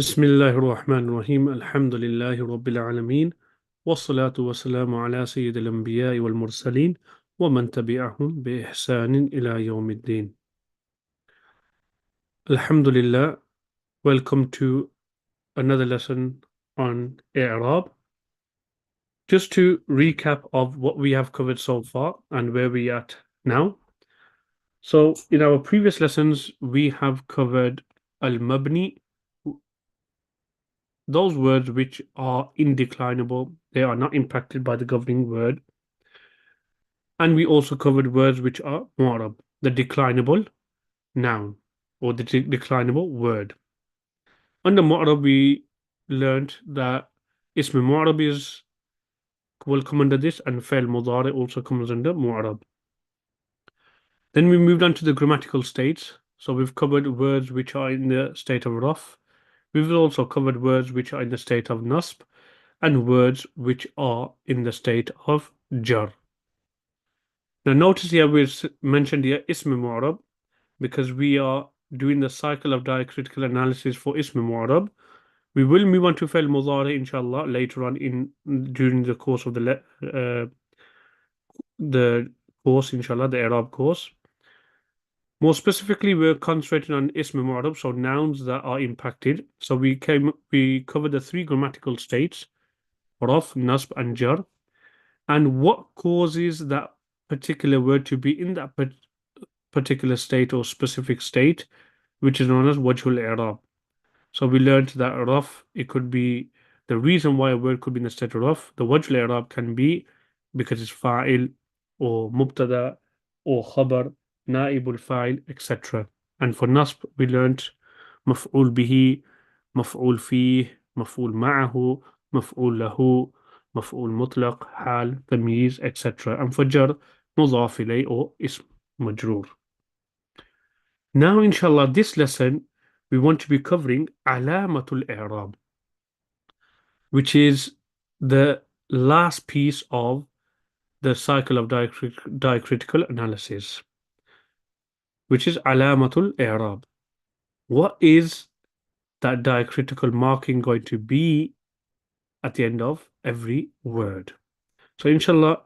بسم الله الرحمن الرحيم الحمد لله رب العالمين والصلاة والسلام على سيد الأنبياء والمرسلين ومن تبعهم بإحسان إلى يوم الدين. Alhamdulillah, welcome to another lesson on إعراب. Just to recap of what we have covered so far and where we are at now. So in our previous lessons, we have covered al-mabni, those words which are indeclinable, they are not impacted by the governing word. And we also covered words which are معرب, the declinable noun or the declinable word. Under معرب, we learned that اسم معرب will come under this, and فعل مضارع also comes under معرب. Then we moved on to the grammatical states. So we've covered words which are in the state of رفع. We've also covered words which are in the state of نصب and words which are in the state of جر. Now notice here we've mentioned here اسم معرب because we are doing the cycle of diacritical analysis for اسم معرب. We will move on to فعل مضارع inshallah later on in during the course of the course inshallah, the إعراب course. More specifically, we're concentrating on اسم معرب, so nouns that are impacted. So we covered the three grammatical states, رفع, نصب, and جر, and what causes that particular word to be in that particular state or specific state, which is known as وجه الإعراب. So we learned that raf, it could be the reason why a word could be in the state of raf. The wajh al-i'rab can be because it's fa'il or mubtada or khabar, naibul fa'il, etc. And for nasb, we learned maf'ul bihi, maf'ul fih, maf'ul ma'ahu, maf'ul lahu, maf'ul mutlaq, hal, tamyiz, etc. And for jar, mudaf ilay or ism majroor. Now, inshallah, this lesson we want to be covering علامة الإعراب, which is the last piece of the cycle of diacritical analysis, which is علامة الإعراب. What is that diacritical marking going to be at the end of every word? So, inshallah,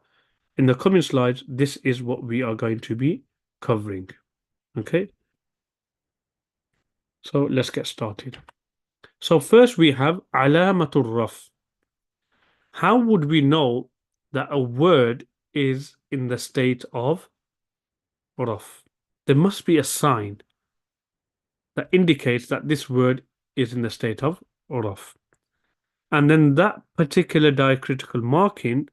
in the coming slides, this is what we are going to be covering. Okay, so let's get started. So first we have علامة الرفع. How would we know that a word is in the state of رفع? There must be a sign that indicates that this word is in the state of رفع. And then that particular diacritical marking,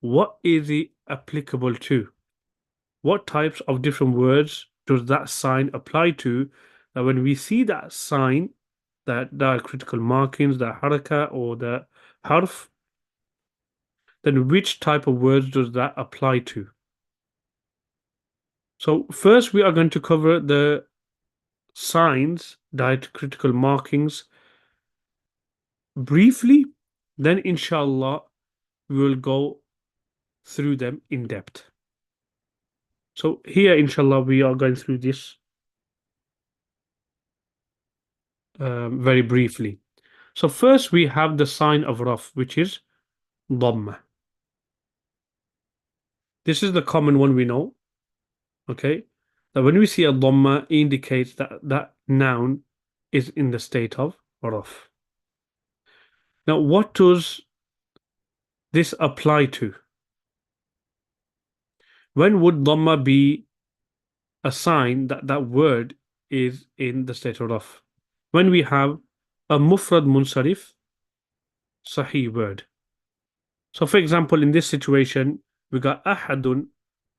what is it applicable to? What types of different words does that sign apply to? That when we see that sign, that diacritical markings, the haraka or the harf, then which type of words does that apply to? So first we are going to cover the signs, diacritical markings briefly, then inshallah we will go through them in depth. So here inshallah we are going through this very briefly. So first we have the sign of raf, which is dhamma. This is the common one we know. Okay, that when we see a dhamma, it indicates that that noun is in the state of raf. Now, what does this apply to? When would dhamma be a sign that that word is in the state of raf? When we have a mufrad munsarif sahih word. So, for example, in this situation, we got ahadun,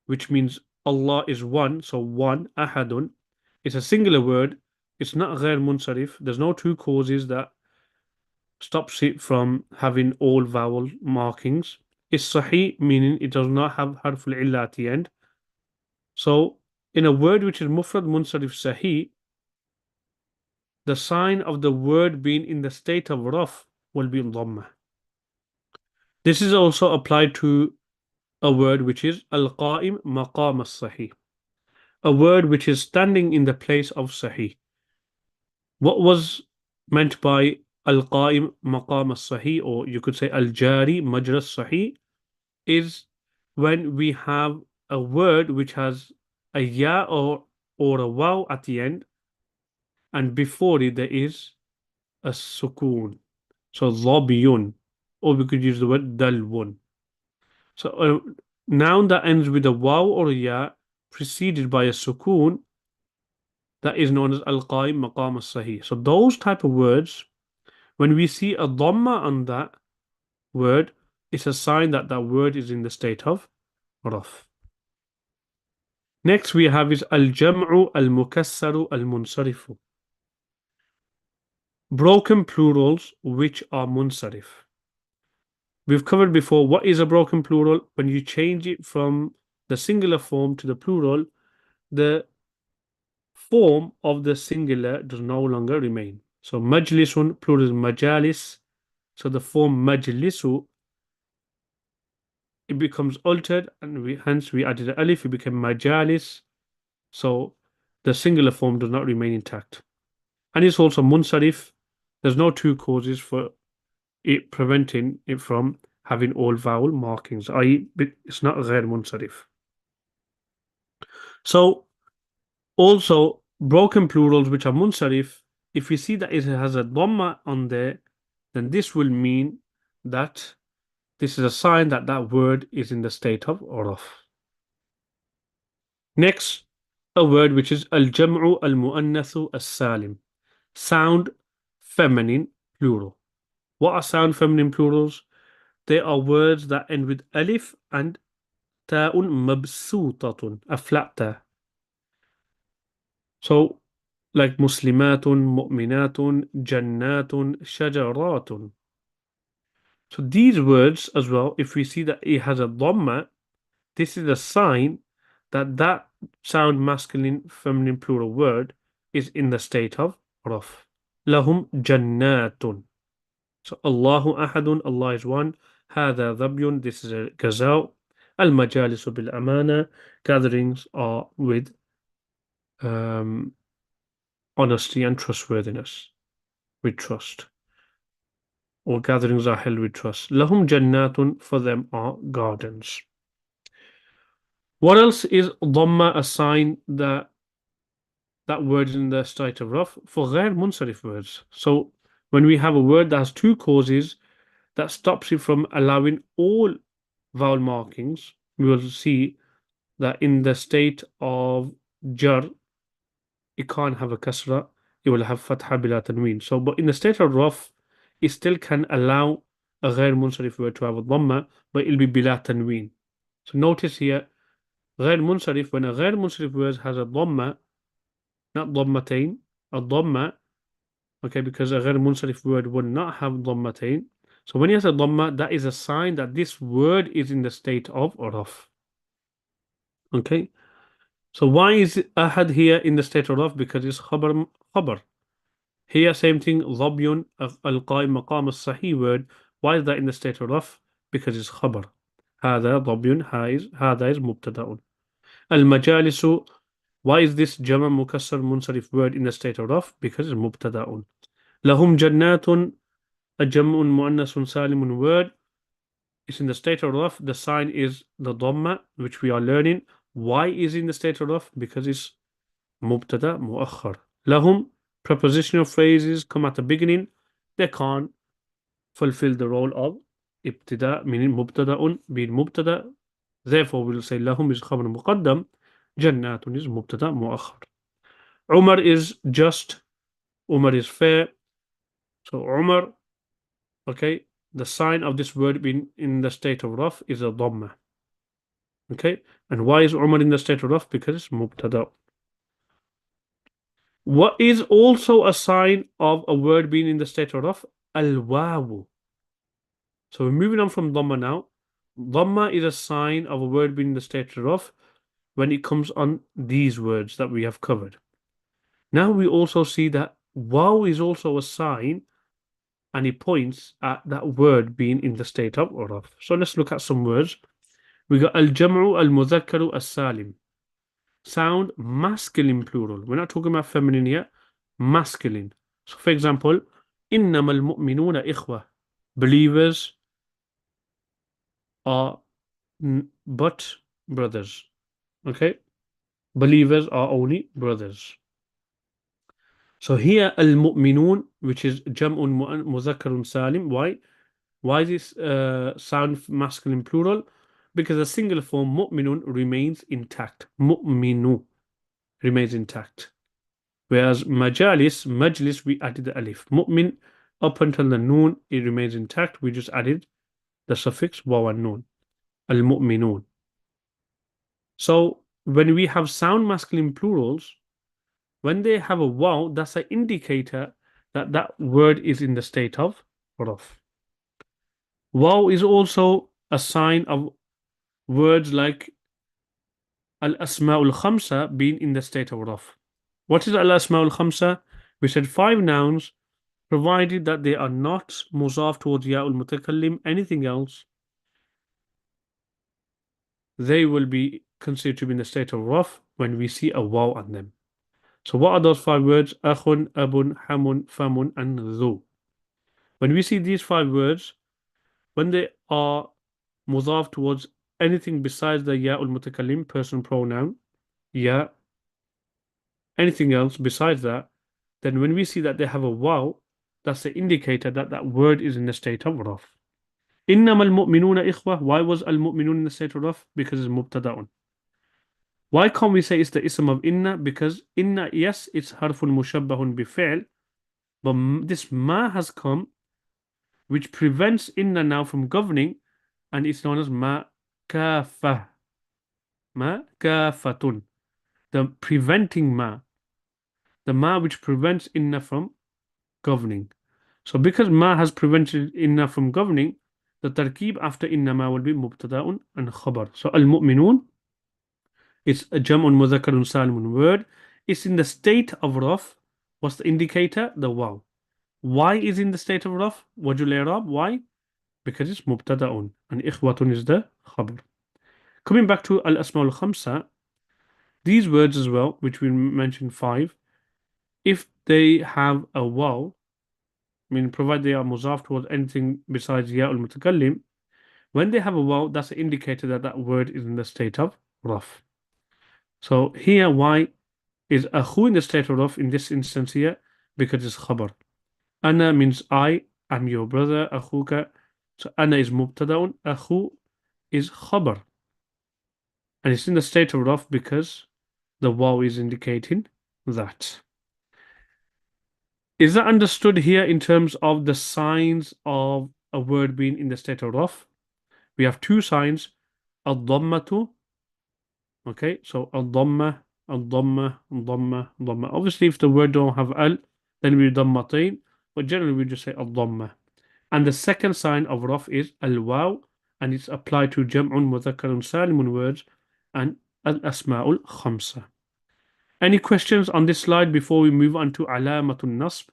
which means Allah is one. So one, ahadun. It's a singular word. It's not ghair munsarif. There's no two causes that stops it from having all vowel markings. It's sahih, meaning it does not have harful illa at the end. So in a word which is mufrad munsarif sahih, the sign of the word being in the state of raf will be dhamma. This is also applied to a word which is al-qa'im maqam as-sahih, a word which is standing in the place of sahih. What was meant by al-qaim maqam as-sahih, or you could say al-jari majra as-sahih, is when we have a word which has a ya or a waw at the end, and before it there is a sukoon. So dhabiyun, or we could use the word dalwun. So a noun that ends with a waw or a ya preceded by a sukoon, that is known as al-qaim maqam as-sahih. So those type of words, when we see a dhamma on that word, it's a sign that that word is in the state of raf. Next we have is al-jam'u al-mukassaru al-munsarifu. Broken plurals which are munsarif. We've covered before what is a broken plural. When you change it from the singular form to the plural, the form of the singular does no longer remain. So majlisun, plural is majalis. So the form majlisu, it becomes altered, and hence we added an alif, it became majalis. So the singular form does not remain intact. And it's also munsarif. There's no two causes for it preventing it from having all vowel markings, i.e., it's not ghair munsarif. So also broken plurals which are munsarif, if we see that it has a dhamma on there, then this will mean that this is a sign that that word is in the state of raf. Next, a word which is al-jam'u al-mu'annathu as-salim. Sound feminine plural. What are sound feminine plurals? They are words that end with alif and ta'un mabsutatun, a flat ta. So, like muslimatun, mu'minatun, jannatun, shajaratun. So these words as well, if we see that it has a dhamma, this is a sign that that sound masculine feminine plural word is in the state of raf. Lahum jannatun. So Allahu ahadun, Allah is one. Hada dhabyun, this is a gazelle. Al majalisu bil amana, gatherings are with honesty and trustworthiness, with trust. Or gatherings are held with trust. Lahum jannatun, for them are gardens. What else is dhamma a sign that that word is in the state of raf? For ghair munsarif words. So when we have a word that has two causes that stops it from allowing all vowel markings, we will see that in the state of jar, it can't have a kasra, it will have fatha bila tanween. So, but in the state of raf, it still can allow a ghair munsarif word to have a dhamma, but it'll be bila tanween. So notice here, ghair munsarif, when a ghair munsarif word has a dhamma, not dhammatain, a dhamma, okay, because a ghair munsarif word would not have dhammatain. So when he has a dhamma, that is a sign that this word is in the state of raf. Okay. So why is ahad here in the state of raf? Because it's khabar. Here, same thing, dhabyun, al-qaim maqam as-sahih word. Why is that in the state of raf? Because it's khabar. هذا dhabyun, هذا is mubtada'un. Al-majalisu, why is this jama mukassar munsarif word in the state of raf? Because it's mubtada'un. Lahum jannatun, a jam'un muannasun salimun word. It's in the state of raf. The sign is the dhamma, which we are learning. Why is it in the state of raf? Because it's mubtada muakhar. Lahum, prepositional phrases come at the beginning. They can't fulfill the role of ibtida, meaning mubtada'un, being mubtada. Therefore, we'll say lahum is khabar muqaddam, jannatun is mubtada muakhar. Umar is just, Umar is fair. So Umar, okay, the sign of this word being in the state of raf is a dhamma. Okay, and why is Umar in the state of raf? Because it's mubtada. What is also a sign of a word being in the state of raf? Al-wawu. So we're moving on from dhamma now. Dhamma is a sign of a word being in the state of raf when it comes on these words that we have covered. Now we also see that waw is also a sign, and it points at that word being in the state of raf. So let's look at some words. We got al-jam'u al-mudhakkaru as-salim. Sound masculine plural. We're not talking about feminine here. Masculine. So for example, إنما المؤمنون إخوة. Believers are but brothers. Okay? Believers are only brothers. So here al-mu'minun, which is jam'un mudhakkarun salim. Why? Why this sound masculine plural? Because the singular form mu'minun remains intact. Mu'minu remains intact. Whereas majlis, we added the alif. Mu'min, up until the noon, it remains intact. We just added the suffix waw and noon. Al-mu'minun. So when we have sound masculine plurals, when they have a waw, that's an indicator that that word is in the state of raf. Waw is also a sign of words like al-asma'ul khamsa being in the state of raf. What is al-asma'ul khamsa? We said 5 nouns, provided that they are not muzaf towards ya'ul mutakallim, anything else, they will be considered to be in the state of raf when we see a waw on them. So what are those 5 words? Akhun, abun, hamun, famun, and dhu. When we see these 5 words, when they are mudaf towards anything besides the ya'ul mutakallim, person pronoun, ya, anything else besides that, then when we see that they have a waw, that's the indicator that that word is in the state of raf. إنما المؤمنون إخوة. Why was al-mu'minun in the state of raf? Because it's mubtada'un. Why can't we say it's the ism of inna? Because inna, yes, it's harfun mushabbahun bifi'l, but this ma has come, which prevents inna now from governing, and it's known as ma kafa. Ma kafatun. The preventing ma. The ma which prevents inna from governing. So because ma has prevented inna from governing, the tarkib after inna ma will be mubtada'un and khabar. So al-mu'minun, it's a jam'un mudhakkarun salimun word. It's in the state of raf. What's the indicator? The waw. Why is in the state of raf? Wajul i'rab. Why? Because it's mubtada'un and ikhwatun is the khabar. Coming back to al-asma'ul khamsa, these words as well, which we mentioned 5, if they have a waw, meaning provided they are muzaf towards anything besides ya'ul mutakallim, when they have a waw, that's an indicator that that word is in the state of raf. So here, why is akhu in the state of raf in this instance here? Because it's khabar. Ana means I am your brother, akhuka. So ana is mubtada'un, akhu is khabar. And it's in the state of raf because the waw is indicating that. Is that understood here in terms of the signs of a word being in the state of raf? We have 2 signs, al-dhammatu. Okay, so al-dhamma, al-dhamma, al-dhamma, al-dhamma. Obviously, if the word don't have al, then we dhammatain, but generally we just say al-dhamma. And the second sign of raf is al-waw, and it's applied to jam'un mudhakkarun salimun words and al-asma'ul khamsa. Any questions on this slide before we move on to alamatun nasb,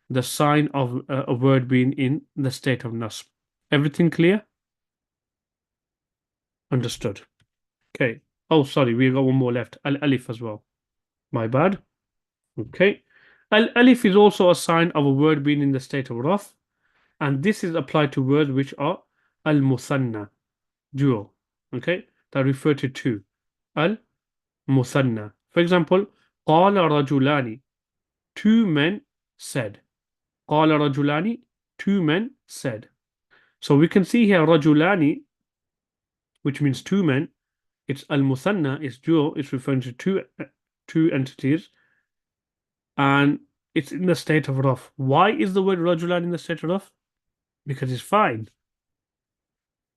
the sign of a word being in the state of nasb? Everything clear? Understood. Okay. Oh, sorry, we got one more left. Al-alif as well. My bad. Okay. Al-alif is also a sign of a word being in the state of raf, and this is applied to words which are al-muthanna, dual. Okay, that refer to 2. Al-muthanna. For example, qala rajulani, 2 men said. Qala rajulani, 2 men said. So we can see here rajulani, which means 2 men. It's al-muthanna, it's dual, it's referring to two entities, and it's in the state of raf. Why is the word rajulan in the state of raf? Because it's fine.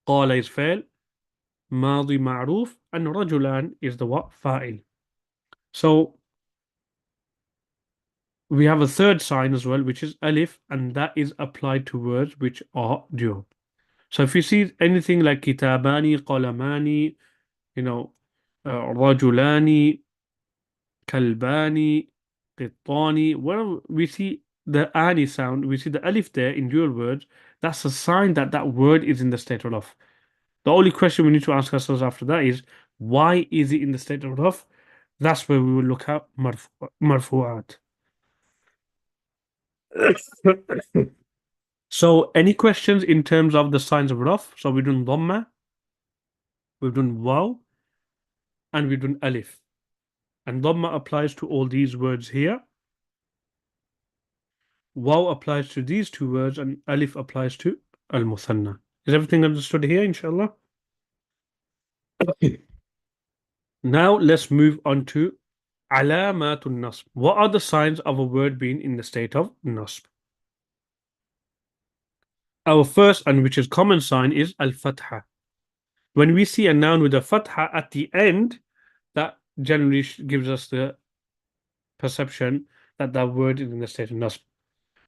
Qala is fa'il, madi ma'ruf, and rajulan is the what? Fa'il. So we have a third sign as well, which is alif, and that is applied to words which are dual. So if you see anything like kitabani, qalamani, rajulani, kalbani, qittani, where we see the ani sound, we see the alif there in dual words, that's a sign that that word is in the state of raf. The only question we need to ask ourselves after that is, why is it in the state of raf? That's where we will look at marfu'at. So, any questions in terms of the signs of raf? So, we've done dhamma, we've done waw, and we've done alif. And dhamma applies to all these words here. Waw applies to these two words, and alif applies to al-muthanna. Is everything understood here, inshallah? Now, let's move on to alamatun nasb. What are the signs of a word being in the state of nasb? Our first, and which is common sign, is al-fatha. When we see a noun with a fatha at the end, that generally gives us the perception that that word is in the state of nasb.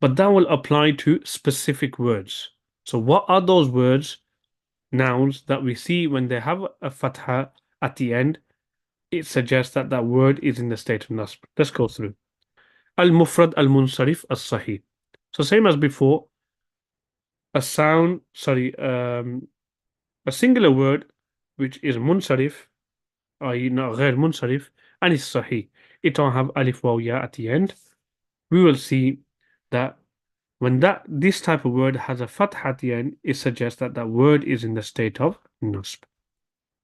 But that will apply to specific words. So what are those words, nouns, that we see when they have a fatha at the end? It suggests that that word is in the state of nasb. Let's go through. Al-mufrad al-munsarif as-sahih. So same as before, a sound, a singular word which is munsarif, i.e. not ghair munsarif, and is sahih. It don't have alif waw ya at the end. We will see that when this type of word has a fatha at the end, it suggests that that word is in the state of nasb.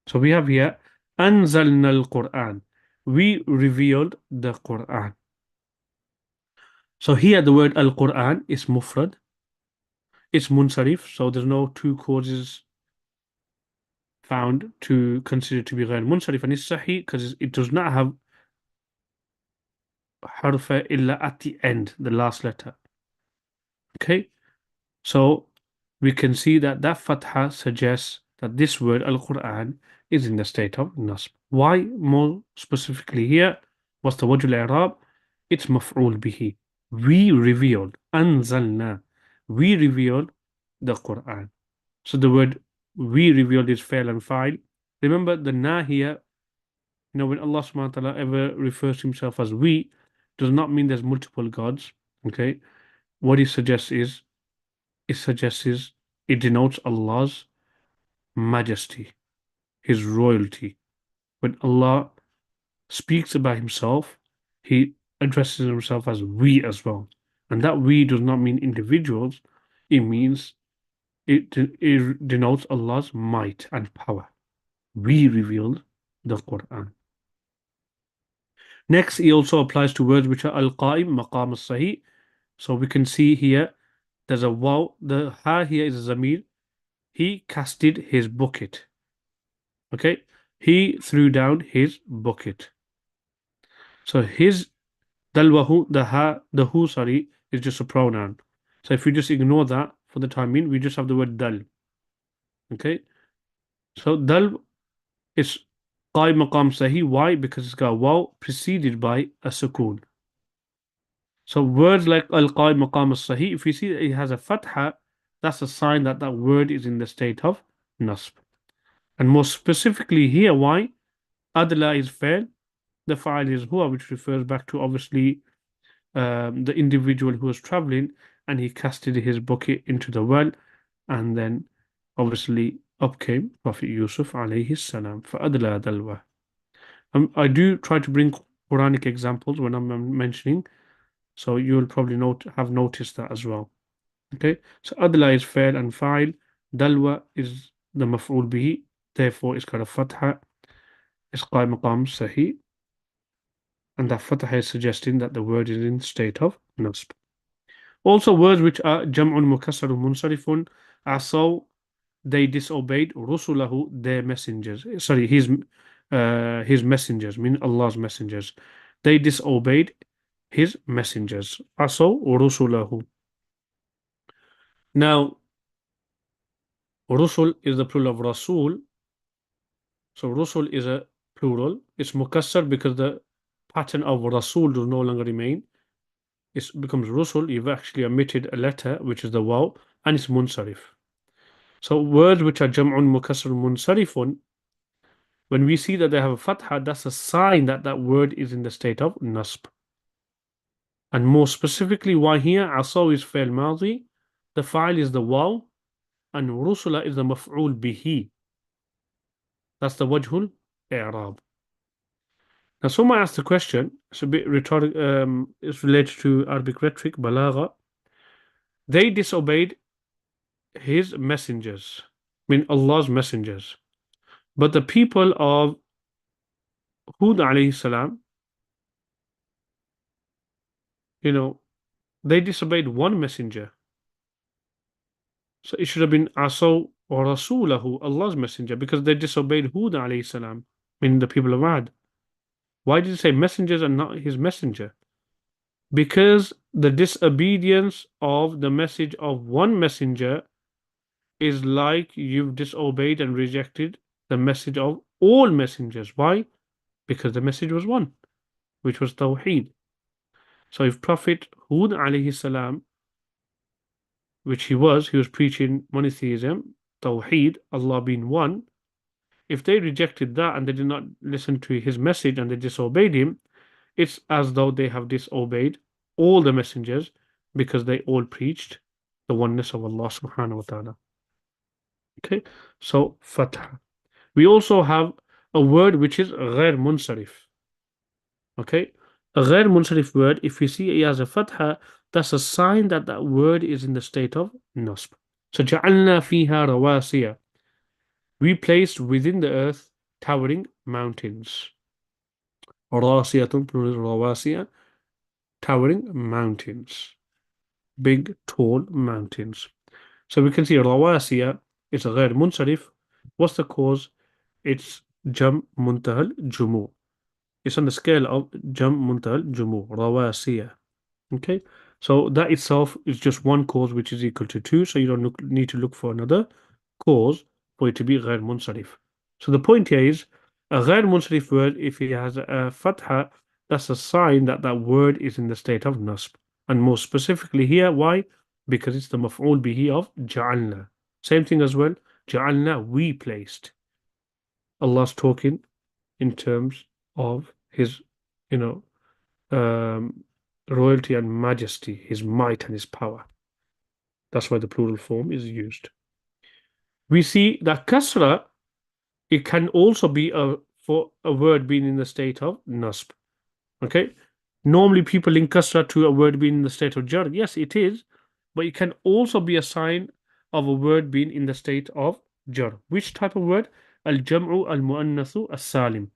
So we have here anzalna al-Quran. We revealed the Quran. So here the word al-Quran is mufrad. It's munsarif, so there's no two causes found to consider to be ghair munsarif, and it's sahih because it does not have harfa illa at the end, the last letter. Okay, so we can see that that fatha suggests that this word al-Quran is in the state of nasb. Why more specifically here? What's the wajh al-i'rab? It's maf'ul bihi. We revealed, anzalna. We revealed the Quran. So the word we revealed is fail and file. Remember the na here, when Allah subhanahu wa ta'ala ever refers to himself as we, does not mean there's multiple gods. Okay. What he suggests is it denotes Allah's majesty, his royalty. When Allah speaks about himself, he addresses himself as we as well. And that we does not mean individuals, it means it denotes Allah's might and power. We revealed the Quran. Next, it also applies to words which are al-qa'im, maqam al-sahih. So we can see here, there's a waw. The ha here is a zamir. He casted his bucket. Okay? He threw down his bucket. So his dalwahu, the who, sorry, is just a pronoun. So if you just ignore that for the time being, we just have the word dal. Okay? So dal is qa'im maqam sahih. Why? Because it's got waw preceded by a sukoon. So words like al-qa'im maqam as-sahih, if you see that it has a fatha, that's a sign that that word is in the state of nasb. And more specifically here, why? Adla is fail, the fa'il is huwa, which refers back to obviously the individual who was traveling and he casted his bucket into the well, and then obviously up came Prophet Yusuf alayhi salam. فَأَدْلَى دَلْوَى. I do try to bring Quranic examples when I'm mentioning, so you'll probably have noticed that as well. Okay, so adla is fail and fa'il, dalwa is the maf'ul bihi, therefore it's got a fatha, it's qa'im maqam sahih, and that fatha is suggesting that the word is in state of nasb. Also, words which are jam'un mukassarun munsarifun, asaw, they disobeyed rusulahu, their messengers. Sorry, his messengers, mean Allah's messengers. They disobeyed his messengers. Asaw rusulahu. Now, rusul is the plural of rasul. So rusul is a plural. It's mukassar because the pattern of rasul does no longer remain. It becomes rusul. You've actually omitted a letter, which is the waw, and it's munsarif. So words which are jam'un mukassar munsarifun, when we see that they have a fatha, that's a sign that that word is in the state of nasb. And more specifically, why here asaw is fail madi, the fa'il is the waw, and rusula is the maf'ul bihi. That's the wajhul i'rab. Now, someone asked the question, it's a bit rhetoric, it's related to Arabic rhetoric, balagha. They disobeyed his messengers, mean Allah's messengers. But the people of Hud alayhi salam, you know, they disobeyed one messenger. So it should have been Asaw or Rasulahu, Allah's messenger, because they disobeyed Hud alayhi salam, meaning the people of Ad. Why did it say messengers and not his messenger? Because the disobedience of the message of one messenger is like you've disobeyed and rejected the message of all messengers. Why? Because the message was one, which was Tawheed. So if Prophet Hud alayhi salam, which he was preaching monotheism, Tawheed, Allah being one. If they rejected that and they did not listen to his message and they disobeyed him, it's as though they have disobeyed all the messengers because they all preached the oneness of Allah subhanahu wa ta'ala. Okay, so fatha. We also have a word which is ghair munsarif. Okay, a ghair munsarif word, if we see it as a fatha, that's a sign that that word is in the state of nasb. So جعلنا فيها رواسي. We placed within the earth towering mountains. راسية plural رواسي, towering mountains. Big, tall mountains. So we can see رواسي is a غير منصرف. What's the cause? It's جم منتهى الجموع. It's on the scale of جم منتهى الجموع. رواسي. Okay, so that itself is just one cause which is equal to 2, so you don't need to look for another cause for it to be غير منصرف. So the point here is a غير منصرف word, if it has a fatha, that's a sign that that word is in the state of nasb. And more specifically here, why? Because it's the maf'ul bihi of جعلنا. Same thing as well, جعلنا, we placed. Allah's talking in terms of his, you know, royalty and majesty, his might and his power. That's why the plural form is used. We see that kasra, it can also be for a word being in the state of nasb. Okay, normally people link kasra to a word being in the state of jar. Yes, it is, but it can also be a sign of a word being in the state of jar. Which type of word? Al-jam'u al-mu'annathu as-salim.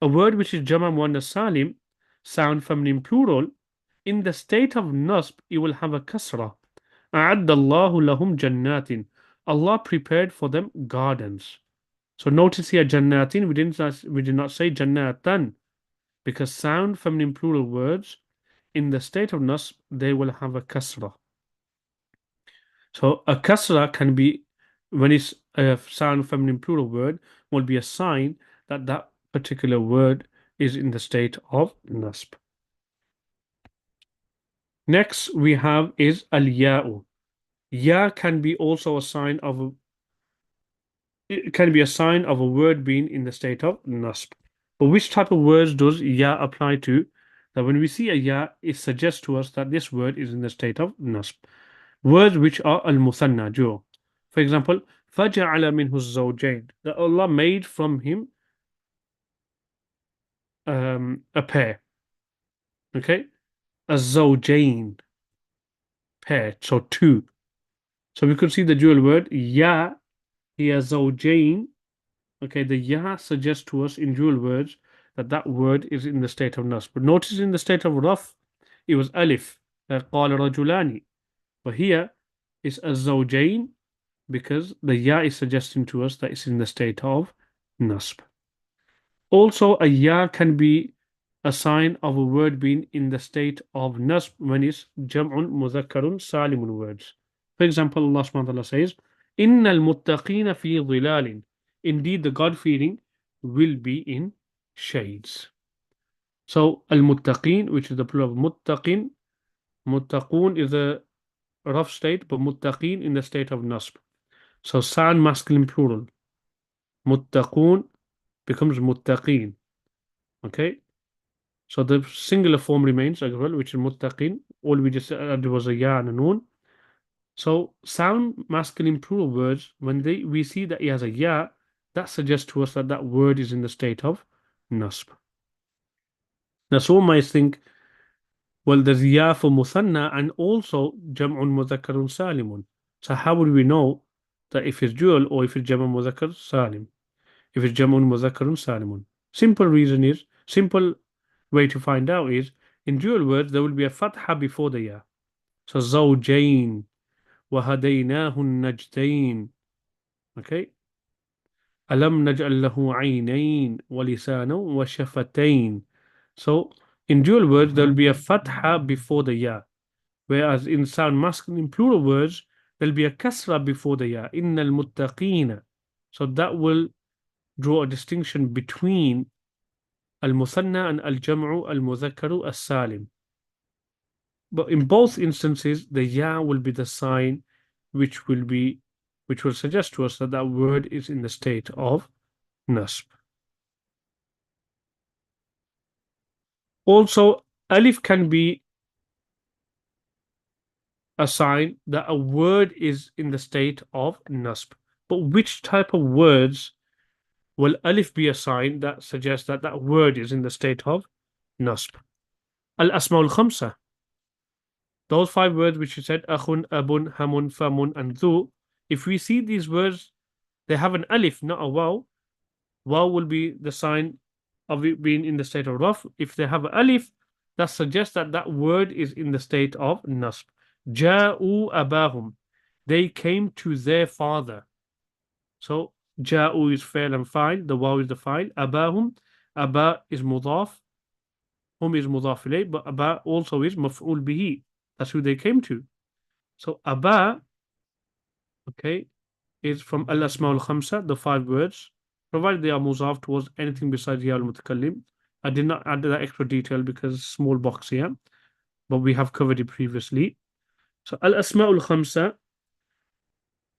A word which is jama muannas salim, sound feminine plural, in the state of nasb, it will have a kasra. أَعَدَّ اللَّهُ لَهُمْ جَنَّاتٍ. Allah prepared for them gardens. So notice here jannatin, we did not say jannatan, because sound feminine plural words in the state of nasb, they will have a kasra. So a kasra can be, when it's a sound feminine plural word, will be a sign that that particular word is in the state of nasb. Next we have is al-ya'u. Ya can be also a sign of it can be a sign of a word being in the state of nasb. But which type of words does ya apply to? That when we see a ya, it suggests to us that this word is in the state of nasb. Words which are al-muthanna, dual. For example, فَجَعَلَ مِنْهُ الزَّوْجَيْنِ, that Allah made from him a pair. Okay? الزَّوْجَيْن, pair, so two. So we could see the dual word, ya, here zawjain. Okay, the ya suggests to us in dual words that that word is in the state of nasb. But notice in the state of raf, it was alif, قال رجلان. But here it's الزوجين because the ya is suggesting to us that it's in the state of nasb. Also, a ya can be a sign of a word being in the state of nasb when it's jam'un mudhakkarun salimun words. For example, Allah subhanahu wa ta'ala says, إِنَّ الْمُتَّقِينَ فِي ظِلَالٍ. Indeed, the God-fearing will be in shades. So, al-muttaqin, which is the plural of muttaqin, muttaqun is a rough state, but muttaqin in the state of nasb. So, sound masculine plural. Muttaqun becomes muttaqin. Okay? So, the singular form remains as well, which is muttaqin. All we just added was a ya and a noon. So, sound masculine plural words, when we see that it has a ya, that suggests to us that that word is in the state of nasb. Now, someone might think, Well, there's ya for musanna and also jam'un mudhakkarun salimun. So how would we know that if it's dual or if it's jam'un mudhakkar salim? If it's jam'un mudhakkarun salimun. Simple way to find out is, in dual words, there will be a fatha before the ya. So zawjayn, وهديناه النجدين. Okay. ألم نجعل له عينين ولسانا وشفتين. So in dual words there will be a fatha before the ya, whereas in sound masculine plural words there will be a kasra before the ya. إن المتقين. So that will draw a distinction between al-musanna and al-jam'u al-mudhakkaru as-salim. But in both instances the ya will be the sign which will suggest to us that that word is in the state of nasb. Also, alif can be a sign that a word is in the state of nasb. But which type of words will alif be a sign that suggests that that word is in the state of nasb? Al-asma'ul khamsa. Those 5 words which you said, akhun, abun, hamun, famun, and dhu. If we see these words, they have an alif, not a waw. Waw will be the sign of it being in the state of raf. If they have an alif, that suggests that that word is in the state of nasb. Ja'u abahum. They came to their father. So ja'u is fail and fa'il. The waw is the fa'il. Abahum. Aba is mudaf. Hum is mudaf ilayh. But aba also is maf'ul bihi. That's who they came to. So aba, okay, is from al-asma'ul khamsa, the 5 words, provided they are muzaf towards anything besides ya al-mutakallim. I did not add that extra detail because small box here, but we have covered it previously. So al-asma'ul khamsa,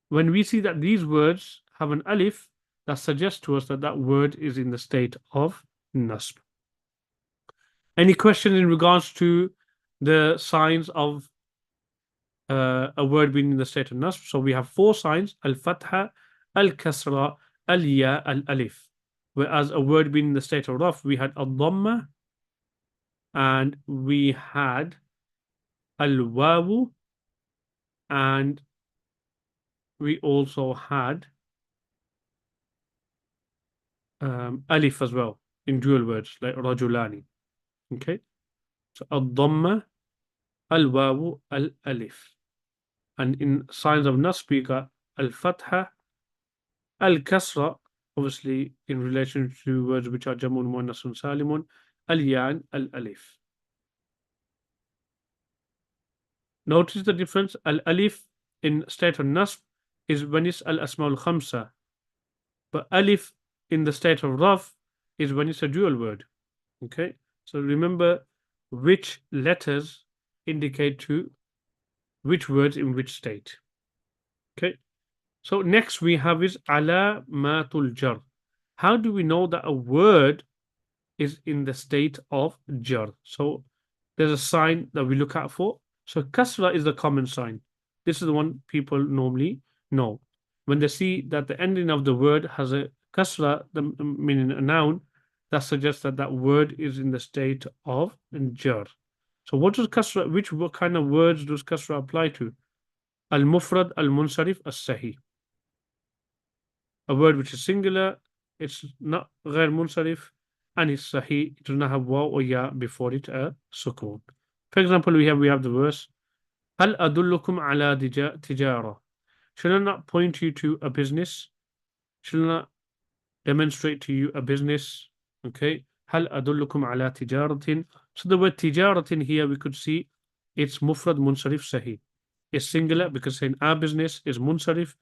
when we see that these words have an alif, that suggests to us that that word is in the state of nasb. Any questions in regards to the signs of a word being in the state of nasb? So we have 4 signs: al-fatha, al-kasra, al-ya, al-alif. Whereas a word being in the state of raf, we had al-dhamma and we had al-wawu, and we also had alif as well in dual words like rajulani. Okay, so al-dhamma, al-wawu, al-alif. And in signs of nasb, we got al-fatha, al-kasra, obviously in relation to words which are jamun muannasun salimun, al-yan, al-alif. Notice the difference. Al-alif in state of nasb is when it's al-asma'ul khamsa, but alif in the state of raf is when it's a dual word. Okay, so remember which letters indicate to which words in which state. Okay, so next we have is alamatul jar. How do we know that a word is in the state of jar? So there's a sign that we look out for. So kasra is the common sign. This is the one people normally know. When they see that the ending of the word has a kasra, meaning a noun, that suggests that that word is in the state of jar. So what does kasra, what kind of words does kasra apply to? Al-mufrad, al-munsarif, as-sahih. A word which is singular, it's not ghair munsarif, and it's sahih, it does not have waw or ya before it, a sukoon. For example, we have the verse, Hal adullukum ala tijara. Shall I not point you to a business? Shall I not demonstrate to you a business? Okay. Hal adullukum ala tijaratin. So the word tijaratin here we could see it's mufrad munsarif sahih. It's singular because saying our business is munsarif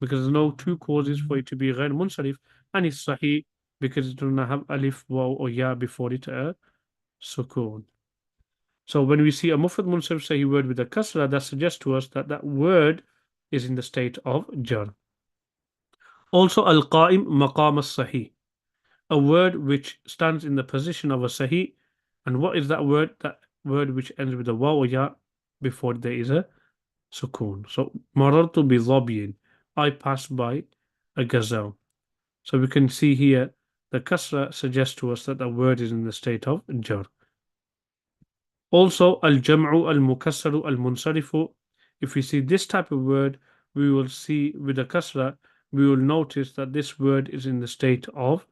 because there's no 2 causes for it to be ghair munsarif, and it's sahih because it does not have alif, waw or ya before it, a sukoon. So when we see a mufrad munsarif sahih word with a kasra, that suggests to us that that word is in the state of jar. Also, al-qa'im maqam as-sahih, a word which stands in the position of a sahih. And what is that word? That word which ends with a waw or ya before there is a sukoon. So marartu bi dhabiyin, I passed by a gazelle. So we can see here the kasra suggests to us that the word is in the state of jar. Also, al-jam'u, al-mukassaru, al-munsarifu. If we see this type of word, we will see with the kasra, we will notice that this word is in the state of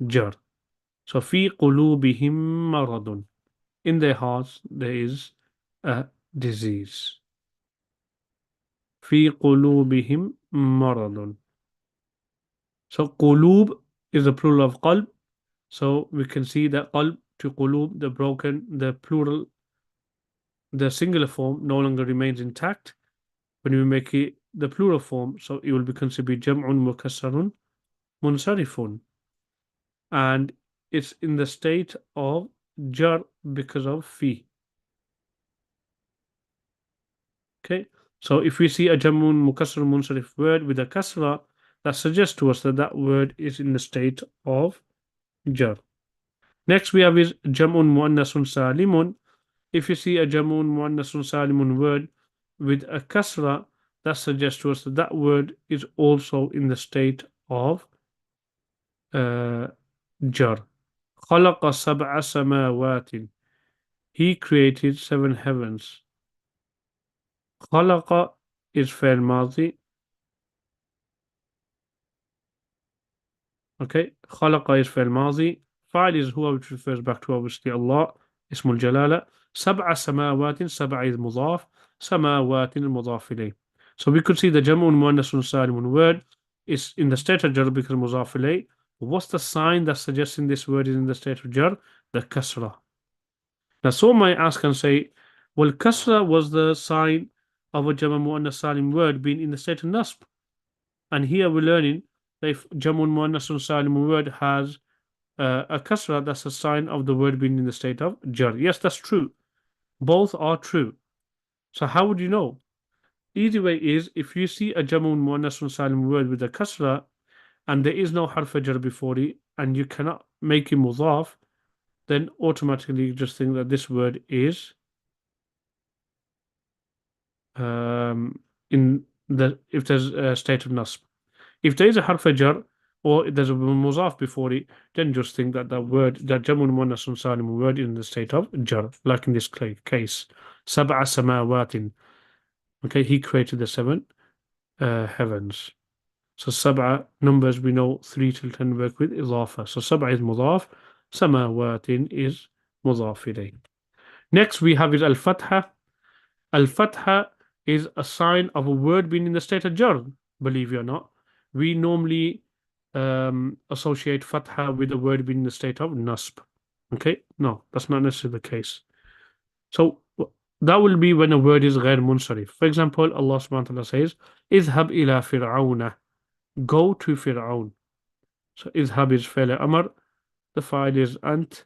jar. So, fi qulubihim maradun. In their hearts, there is a disease. Fi qulubihim maradun. So, qulub is the plural of qalb. So, we can see that qalb to qulub, the broken, the plural, the singular form no longer remains intact. When we make it the plural form, so it will be considered jam'un mukassarun munsarifun. And it's in the state of jar because of fi. Okay, so if we see a jam'un mukassarun munsarif word with a kasra, that suggests to us that that word is in the state of jar. Next we have is jam'un muannasun salimun. If you see a jam'un muannasun salimun word with a kasra, that suggests to us that that word is also in the state of jar. خلق سبع سماوات. He created 7 heavens. خلق is فعل ماضي. Okay, خلق is فعل ماضي. فاعل is هو, which refers back to obviously Allah. اسم الجلالة. سبع سماوات, سبع is مضاف. سماوات مضاف إليه. So we could see the جمع مؤنث سالم word is in the state of jar because مضاف إليه. What's the sign that's suggesting this word is in the state of jar? The kasra. Now, some might ask and say, well, kasra was the sign of a jama muannas salim word being in the state of nasb. And here we're learning that if jama muannas salim word has a kasra, that's a sign of the word being in the state of jar. Yes, that's true. Both are true. So how would you know? Easy way is if you see a jama muannas salim word with a kasra and there is no harf jar before it and you cannot make it mudhaf, then automatically you just think that this word is in the if there's a state of nasb. If there is a harf jar or there's a muzaf before it, then just think that that word, that jamun muannasun salim word is in the state of jar, like in this case. Sab'a samawatin. Okay, he created the 7 heavens. So sab'a numbers we know 3 till 10 work with idafa. So sab'a is mudaf, samawatin is mudaf ilayh. Next we have is al-fatha. Al-fatha is a sign of a word being in the state of jar, believe it or not. We normally associate fatha with a word being in the state of nasb. Okay, no, that's not necessarily the case. So that will be when a word is غير munsarif. For example, Allah subhanahu wa ta'ala says, اذهب إلى فرعون. Go to Fir'aun. So اذهب is فعل أمر. The file is أنت.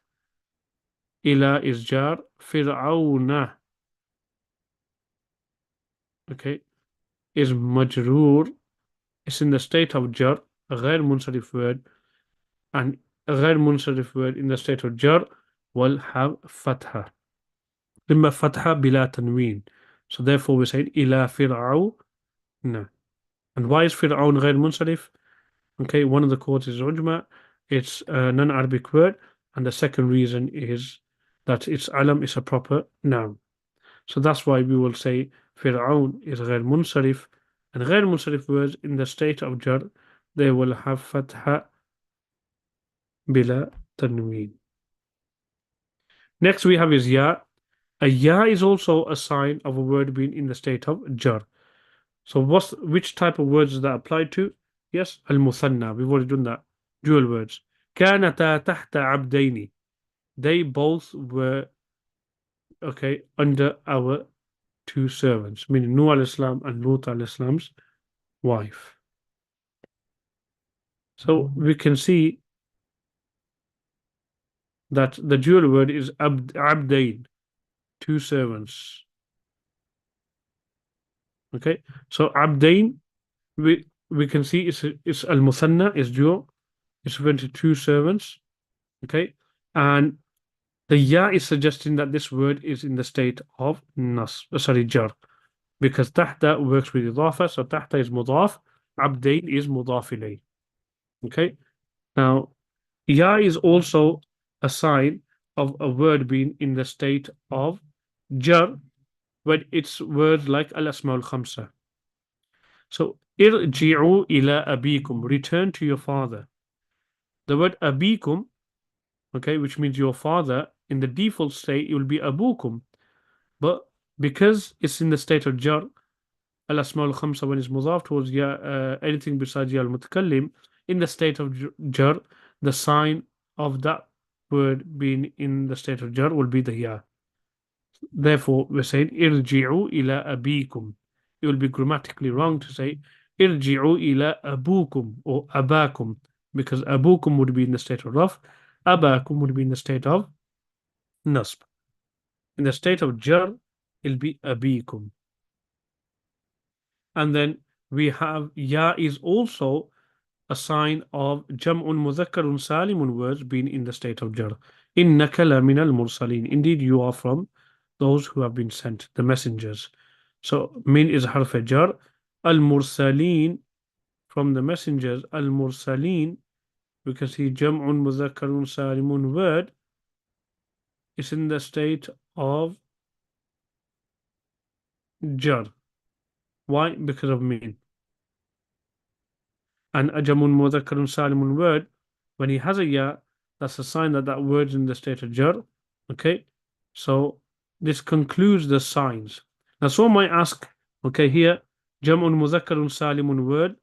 إلى is jar. فرعون. Okay, is majroor. It's in the state of jar, a غير munsarif word, and a غير munsarif word in the state of jar will have fatha. Remember fatha bila tanween. So therefore we say ila fir'aun. And why is fir'aun غير munsarif? Okay, one of the causes is ujma. It's a non-Arabic word, and the second reason is that its alam is a proper noun. So that's why we will say fir'aun is غير munsarif. And غير munsarif words in the state of jar, they will have fatha bila tanween. Next we have is ya. A ya is also a sign of a word being in the state of jar. So which type of words does that apply to? Yes, al-muthanna. We've already done that. Dual words. كانتا تحت عبدين. They both were under our 2 servants, meaning Nuh al-Islam and Lut al-Islam's wife. So we can see that the dual word is abdain, 2 servants. Okay, so abdain, we can see it's al-muthanna, is dual, it's referring to 2 servants. Okay, and the ya is suggesting that this word is in the state of jar, because tahta works with idafa, so tahta is mudaf, abdain is mudaf ilayh. Okay, now ya is also a sign of a word being in the state of jar when it's words like al-asma al-khamsa. So irji'u ila abikum, return to your father. The word abikum, okay, which means your father, in the default state it will be abukum, but because it's in the state of jar, al-asma al-khamsa, when it's mudaf towards anything besides ya al-mutakallim, in the state of jar, the sign of that word being in the state of jar will be the ya. Therefore, we're saying irji'u ila abikum. It will be grammatically wrong to say irji'u ila abukum or abakum, because abukum would be in the state of raf, abakum would be in the state of nasb. In the state of jar, it'll be abikum. And then we have ya is also a sign of jam'un mudhakkarun salimun words being in the state of jar. Innaka la minal mursalin. Indeed, you are from those who have been sent, the messengers. So min is harf jar. Al mursalin, from the messengers. Al mursalin, because he jam'un mudhakkarun salimun word is in the state of jar. Why? Because of min. And ajamun mudhakkarun salimun word, when he has a ya, that's a sign that that word's in the state of jar. Okay, so this concludes the signs. Now, someone might ask, okay, here, jamun mudhakkarun salimun word,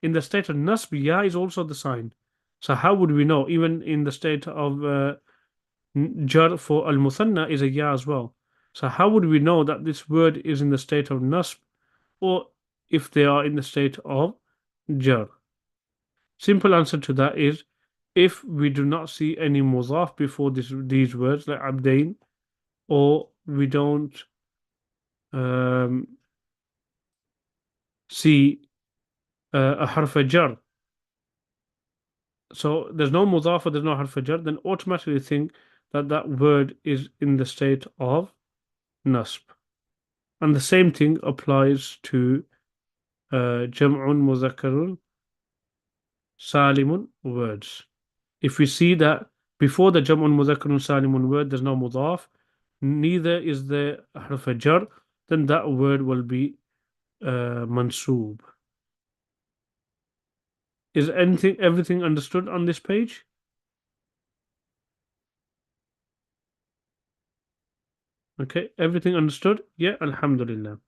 in the state of nasb, ya is also the sign. So how would we know? Even in the state of jar for al-muthanna is a ya as well. So how would we know that this word is in the state of nasb, or if they are in the state of jar? Simple answer to that is if we do not see any mudhaf before these words like abdain, or we don't see a harf jar. So there's no mudhaf or there's no harf jar, then automatically think that that word is in the state of nasb. And the same thing applies to jam'un mudhakkarun salimun words. If we see that before the jam'un mudhakkarun salimun word there's no mudhaf, neither is there harf jar, then that word will be mansoob. Is everything understood on this page? Okay, everything understood? Yeah, alhamdulillah.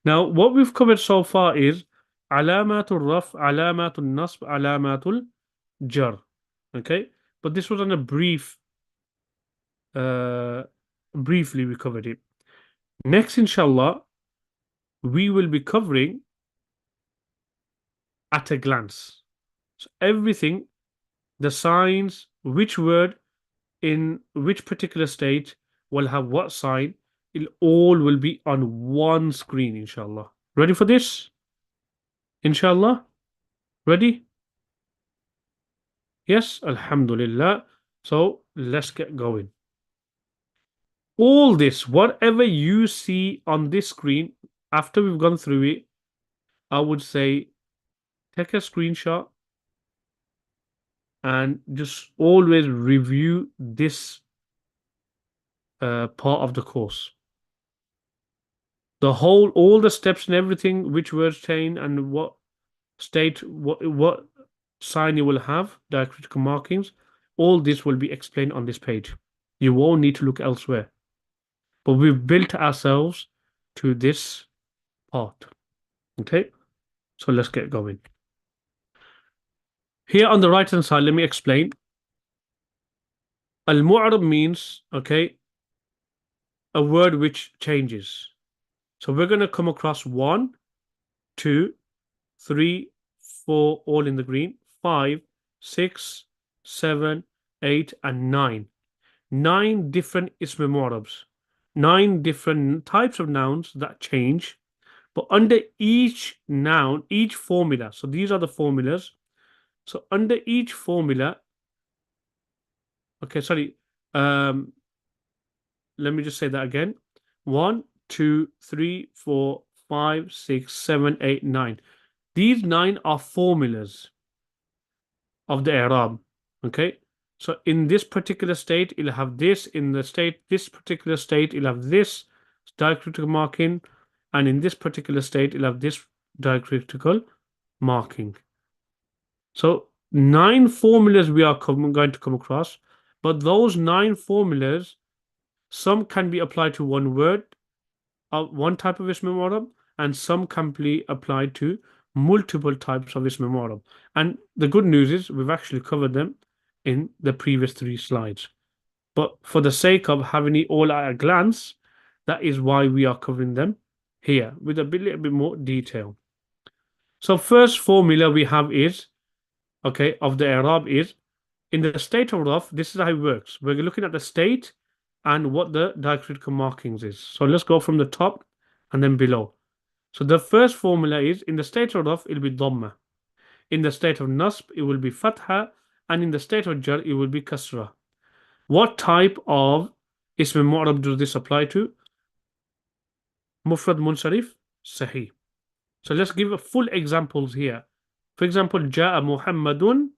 Now, what we've covered so far is alamatul raf, alamatul nasb, alamatul jar. Okay, but this was on a briefly we covered it. Next, inshallah, we will be covering at a glance. So everything, the signs, which word in which particular state will have what sign, it all will be on one screen, inshallah. Ready for this? Inshallah? Ready? Yes, alhamdulillah. So let's get going. All this, whatever you see on this screen, after we've gone through it, I would say take a screenshot and just always review this part of the course. All the steps and everything, which words change and what state, what sign you will have, diacritical markings, all this will be explained on this page. You won't need to look elsewhere. But we've built ourselves to this part. Okay, so let's get going. Here on the right hand side, let me explain. Al-mu'rab means, okay, a word which changes. So we're going to come across 1, 2, 3, 4, all in the green, 5, 6, 7, 8, and 9. 9 different ism mu'rabs. 9 different types of nouns that change. But under each noun, each formula, so these are the formulas. So under each formula, okay, sorry, let me just say that again. 1, 2, 3, 4, 5, 6, 7, 8, 9. These 9 are formulas of the i'rab. Okay, So in this particular state, it'll have this. In this particular state, it'll have this diacritical marking. And in this particular state, it'll have this diacritical marking. So 9 formulas we are going to come across. But those 9 formulas, some can be applied to one word, one type of ism mu'rab, and some can be applied to multiple types of ism mu'rab. And the good news is we've actually covered them in the previous 3 slides. But for the sake of having it all at a glance, that is why we are covering them here with a little bit more detail. So first formula we have is, okay, of the i'rab is, in the state of raf, this is how it works. We're looking at the state and what the diacritical markings is. So let's go from the top and then below. So the first formula is, in the state of raf, it will be dhamma. In the state of nasb, it will be fatha. And in the state of jar, it will be kasra. What type of ism mu'rab does this apply to? Mufrad munsarif, sahih. So let's give full examples here. For example, جاء محمد,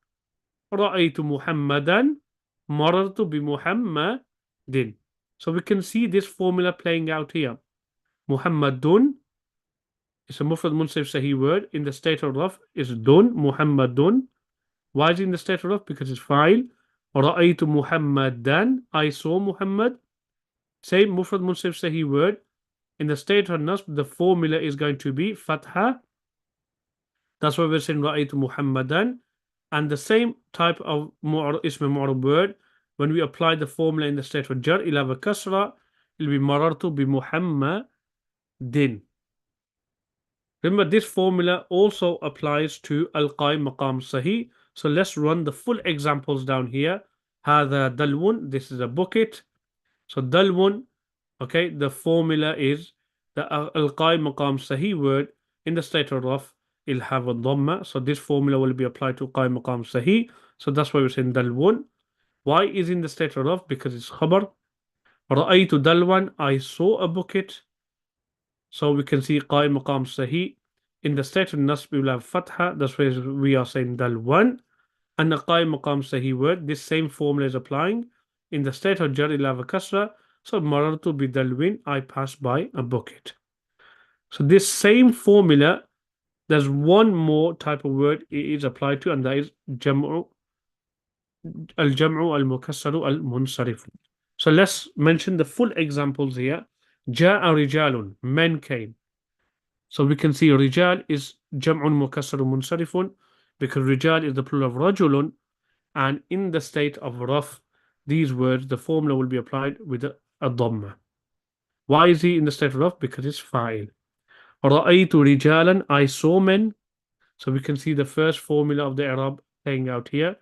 رأيت محمدا, مررت بمحمد. So we can see this formula playing out here. Muhammadun is a mufrad munsarif sahih word. In the state of raf is dun, Muhammadun. Why is it in the state of raf? Because it's fa'il. رأيت محمدا, I saw Muhammad. Same mufrad munsarif sahih word. In the state of nasb, the formula is going to be fatha. That's why we're saying رأيت محمدا. And the same type of ism mu'rab word, when we apply the formula in the state of jar, it'll have a kasra. It'll be marartu bi Muhammadin. Remember, this formula also applies to al-qaim maqam sahih. So let's run the full examples down here. هذا دلو, this is a bucket. So dalwun, okay, the formula is the al-qaim maqam sahih word in the state of raf, it'll have a dhamma. So this formula will be applied to qaim maqam sahih. So that's why we're saying dalwun. Why is in the state of raf? Because it's khabar. Ra'aytu dalwan, I saw a bucket. So we can see qaim maqam sahih. In the state of nasb, we will have fatha. That's why we are saying dalwan. And the qaim maqam sahih word, this same formula is applying. In the state of jar, it'll have a kasra. So marartu bi dalwin, I passed by a bucket. So this same formula, there's one more type of word it is applied to, and that is jam'u al-jam'u al-mukassaru al-munsarif. So let's mention the full examples here. Ja'a rijalun, men came. So we can see rijal is jam'un mukassaru munsarifun, because rijal is the plural of rajulun, and in the state of raf, these words, the formula will be applied with a dhamma. Why is he in the state of raf? Because it's fa'il. Ra'aytu rijalan, I saw men. So we can see the first formula of the i'rab playing out here.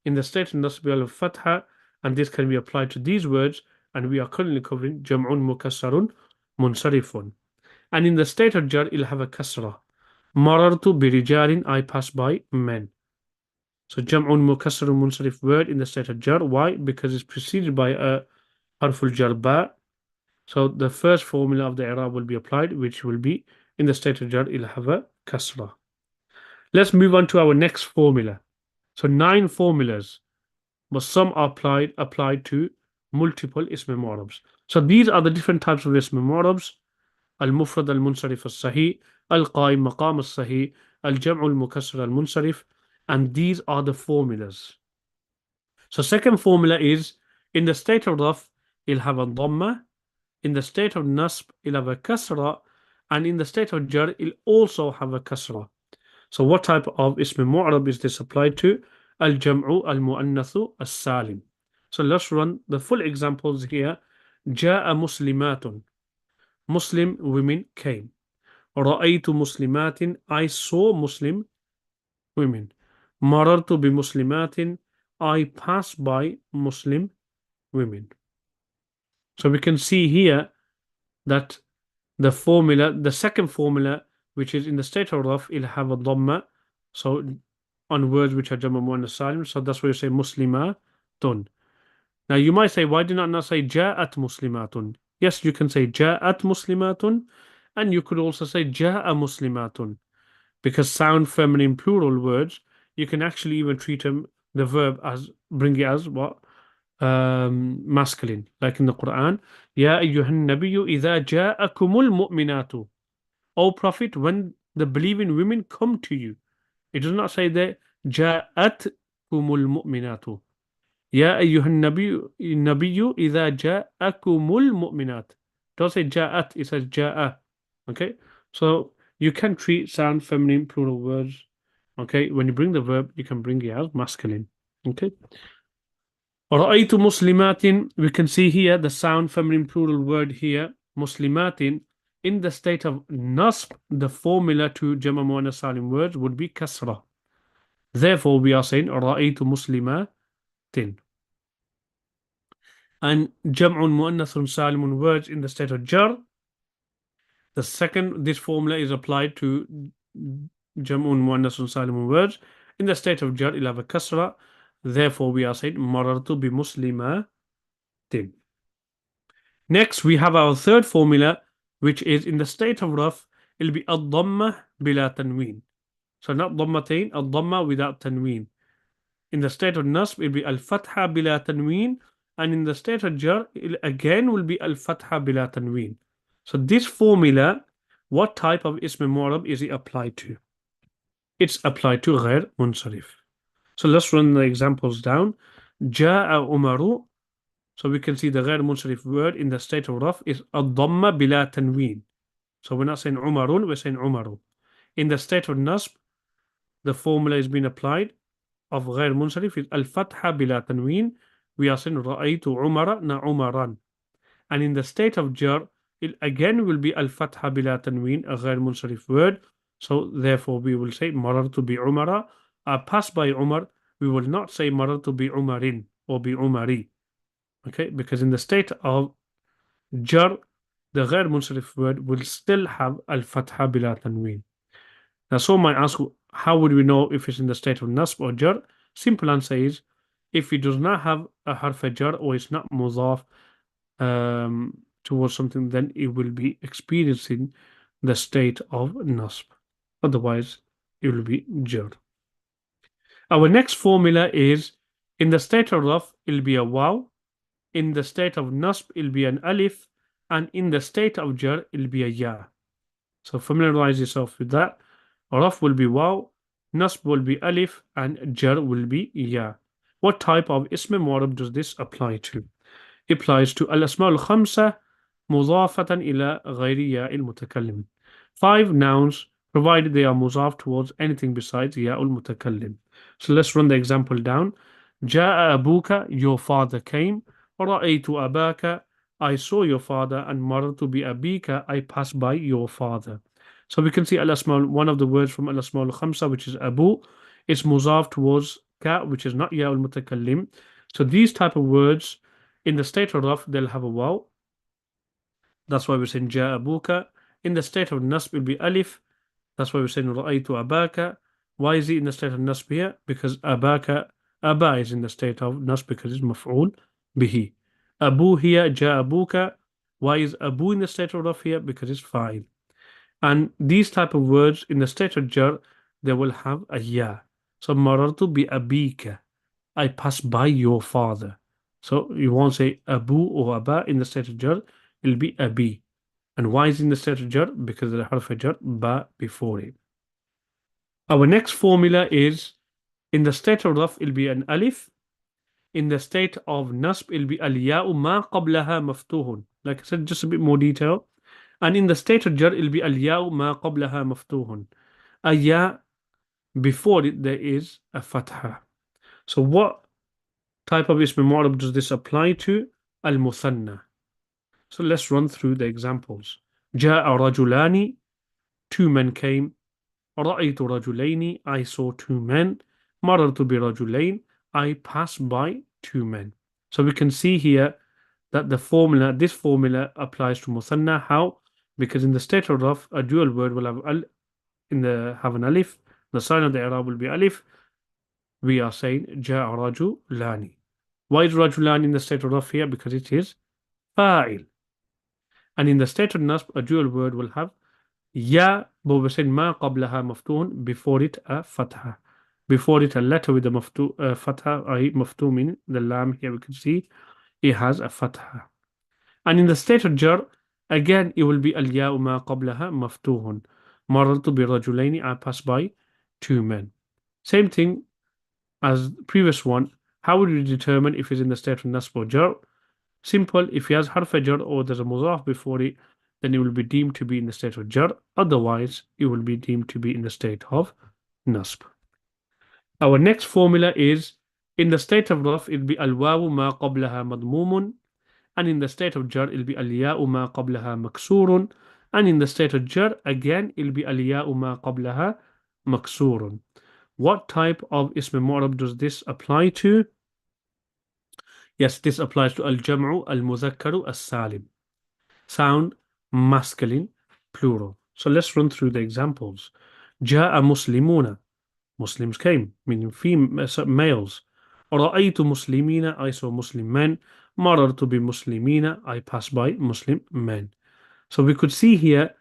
In the state of nasb al fatha, and this can be applied to these words, and we are currently covering jam'un mukassarun munsarifun. And in the state of jar, it'll have a kasra. Marartu bi rijalin, I pass by men. So jam'un mukassarun munsarif word in the state of jar. Why? Because it's preceded by a harful jar ba. So the first formula of the i'rab will be applied, which will be in the state of jar, it'll have a kasra. Let's move on to our next formula. So 9 formulas, but some are applied to multiple ism mu'rabs. So these are the different types of ism mu'rabs: al-mufrad al-munsarif al-sahih, al-qaim maqam al-sahih, al-jam'u al-mukassar al-munsarif, and these are the formulas. So second formula is, in the state of raf, it'll have a dhamma. In the state of nasb, it'll have a kasra, and in the state of jar, it'll also have a kasra. So what type of ism mu'rab is this applied to? Al-jam'u al-mu'annathu as-salim. So let's run the full examples here. Ja'a muslimatun, Muslim women came. Ra'aytu muslimatin, I saw Muslim women. Marartu bi muslimatin, I passed by Muslim women. So we can see here that the formula, the second formula, which is in the state of raf, it'll have a dhamma. So on words which are jam'a muannas salim. So that's why you say muslimatun. Now you might say, why did I not say ja'at muslimatun? Yes, you can say ja'at muslimatun, and you could also say ja'a muslimatun, because sound feminine plural words, you can actually even treat them, the verb, as bring it as what? Masculine. Like in the Quran, يا أيها النبي إذا جاءكم المؤمنات. O Prophet, when the believing women come to you. It does not say that جاءتكم المؤمنات. يا أيها النبي إذا جاءكم المؤمنات. Don't say جاءت, it says جاء. Okay? So you can treat sound feminine plural words. Okay? When you bring the verb, you can bring it as masculine. Okay? رأيت مسلمات. We can see here the sound feminine plural word here. مسلمات. In the state of nasb, the formula to جمع مؤنث سالم words would be كسرة. Therefore, we are saying رأيت مسلمات. And جمع مؤنث سالم words in the state of jar. The second, this formula is applied to جمع مؤنث سالم words in the state of jar. It'll have a kasra. Therefore, we are saying مررت بمسلمات. Next, we have our third formula, which is in the state of raf. It'll be الضمة بلا تنوين. So not ضمتين, الضمة without tanween. In the state of nasb, it will be al-fatha bila tanween, and in the state of jar, it again will be al-fatha bila tanween. So this formula, what type of ism mu'rab is it applied to? It's applied to ghair munsarif. So let's run the examples down. Ja'a umaru. So we can see the ghair munsarif word in the state of raf is ad-dhamma bila tanween. So we're not saying umarun, we're saying umaru. In the state of nasb, the formula is being applied of غير منصرف is الفتحة بلا تنوين. We are saying رأيت عمر نا عمران. And in the state of jar, it again will be الفتحة بلا تنوين, a غير منصرف word. So therefore we will say مررت بعمر. I pass by Umar. We will not say مررت بعمر or بعمري. Okay, because in the state of jar, the غير منصرف word will still have الفتحة بلا تنوين. Now, some might ask, how would we know if it's in the state of nasb or jar? Simple answer is, if it does not have a harf jar or it's not mudaf towards something, then it will be experiencing the state of nasb. Otherwise, it will be jar. Our next formula is, in the state of raf, it'll be a waw. In the state of nasb, it'll be an alif. And in the state of jar, it'll be a ya. So familiarize yourself with that. Raf will be waw, nasb will be alif, and jar will be ya. What type of ism mu'rab does this apply to? It applies to al-asma al-khamsa mudafatan ila ghayri ya al-mutakallim. 5 nouns, provided they are mudaf towards anything besides ya al-mutakallim. So let's run the example down. Ja'a abuka, your father came. Ra'aytu abaka, I saw your father. And marartu bi abika, I passed by your father. So we can see al-asma, one of the words from al-asma al-khamsa, which is abu, is muzaf towards ka, which is not ya al-mutakallim. So these type of words, in the state of raf, they'll have a waw. That's why we're saying ja abuka. In the state of nasb, it'll be alif. That's why we're saying ra'aytu abaka. Why is it in the state of nasb here? Because abaka, aba is in the state of nasb because it's maf'ul bihi. Abu here, ja abuka. Why is abu in the state of raf here? Because it's fa'il. And these type of words in the state of jar, they will have a ya. So marartu bi abika, I pass by your father. So you won't say abu or aba in the state of jar, it'll be abi. And why is it in the state of jar? Because of the harf jar ba before it. Our next formula is, in the state of raf, it'll be an alif. In the state of nasb, it'll be al-ya'u ma qablaha maftuhun. Like I said, just a bit more detail. And in the state of jar, it'll be al-ya'u ma qablaha maftuhun. A ya, before it, there is a fatha. So what type of ism mu'rab does this apply to? Al-muthanna. So let's run through the examples. Ja'a rajulani, 2 men came. Ra'aytu rajulayni, I saw 2 men. Marartu bi rajulayn, I passed by 2 men. So we can see here that the formula, this formula applies to muthanna. How? Because in the state of raf, a dual word will have have an alif. The sign of the i'rab will be alif. We are saying ja'a rajulani. Why is rajulani in the state of raf here? Because it is fa'il. And in the state of nasb, a dual word will have ya, but we're saying ma qablaha maftuhun, before it a fatha. before it a letter with a fatha, i.e. maftu, meaning the lam here we can see it has a fatha. And in the state of jar, again it will be al-ya'u ma qablaha maftuhun. Marartu bi rajulaini, I pass by two men. Same thing as previous one. How would you determine if it's in the state of nasb or jar? Simple, if he has harf jar or there's a mudaf before it, then it will be deemed to be in the state of jar. Otherwise, it will be deemed to be in the state of nasb. Our next formula is, in the state of raf, it'll be al-wawu ma qablaha madmumun, and in the state of jar, it'll be al-ya'u ma qablaha maksurun, and in the state of jar, again, it'll be al-ya'u ma qablaha maksurun. What type of ism mu'rab does this apply to? Yes, this applies to al-jam'u al-mudhakkaru as-salim. Sound masculine, plural. So let's run through the examples. Ja'a muslimuna. Muslims came, meaning males. Ra'aytu muslimina. I saw Muslim men. Marartu bi muslimina. I passed by Muslim men. So we could see here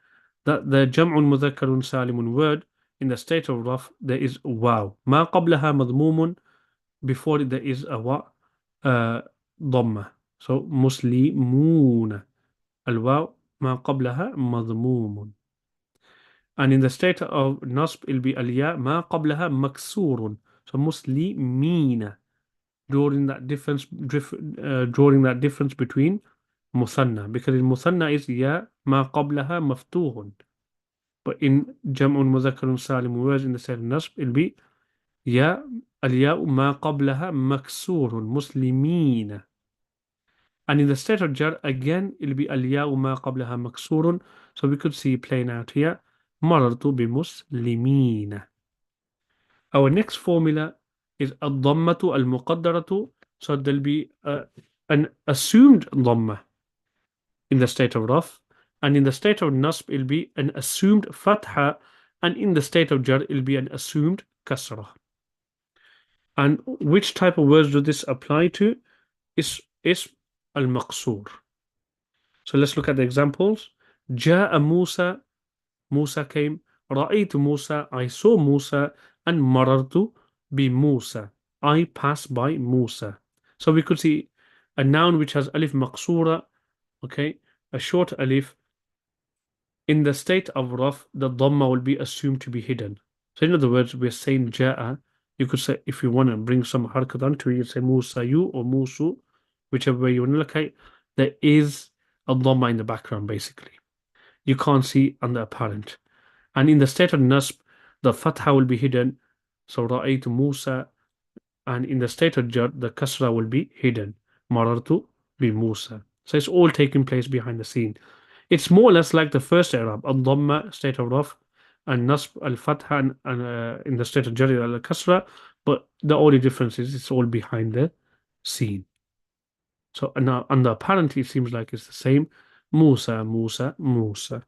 that the jam'un mudhakkarun salimun word in the state of raf, there is waw. Ma qablaha madmumun. Before it there is a what? Dhamma. So muslimuna. Al-waw ma qablaha madmumun. And in the state of nasb, it'll be al-ya ma qablaha maksurun. So muslimina. Drawing that difference between muthanna. Because in muthanna is ya ma qablaha maftuhun. But in jam'un mudhakkarun salim words in the state of nasb, it'll be ya al-ya ma qablaha maksurun. Muslimina. And in the state of jar, again, it'll be al-ya'u ma qablaha maksurun. So we could see playing out here. Marartu bi muslimina. Our next formula is al-dhammatu al-muqaddaratu. So there'll be an assumed dhamma in the state of raf. And in the state of nasb, it'll be an assumed fatha. And in the state of jar, it'll be an assumed kasrah. And which type of words do this apply to? Is al-maqsoor. So let's look at the examples. Ja'a Musa. Musa came. Ra'aytu Musa. I saw Musa. And marartu bi Musa. I passed by Musa. So we could see a noun which has alif maqsoora, okay, a short alif. In the state of raf, the dhamma will be assumed to be hidden. So in other words, we're saying ja'a. You could say, if you want to bring some harakat onto it, you say Musa you or Musu, whichever way you want to look at it. There is a dhamma in the background, basically. You can't see on the apparent. And in the state of nasb, the fatha will be hidden. So ra'aytu Musa. And in the state of jar, the kasra will be hidden. Marartu bi Musa. So it's all taking place behind the scene. It's more or less like the first i'rab, al-dhamma, state of raf, and nasb, al-fatha, and in the state of jar, al-kasra. But the only difference is it's all behind the scene. So now, on the apparent, it seems like it's the same. Musa, Musa, Musa.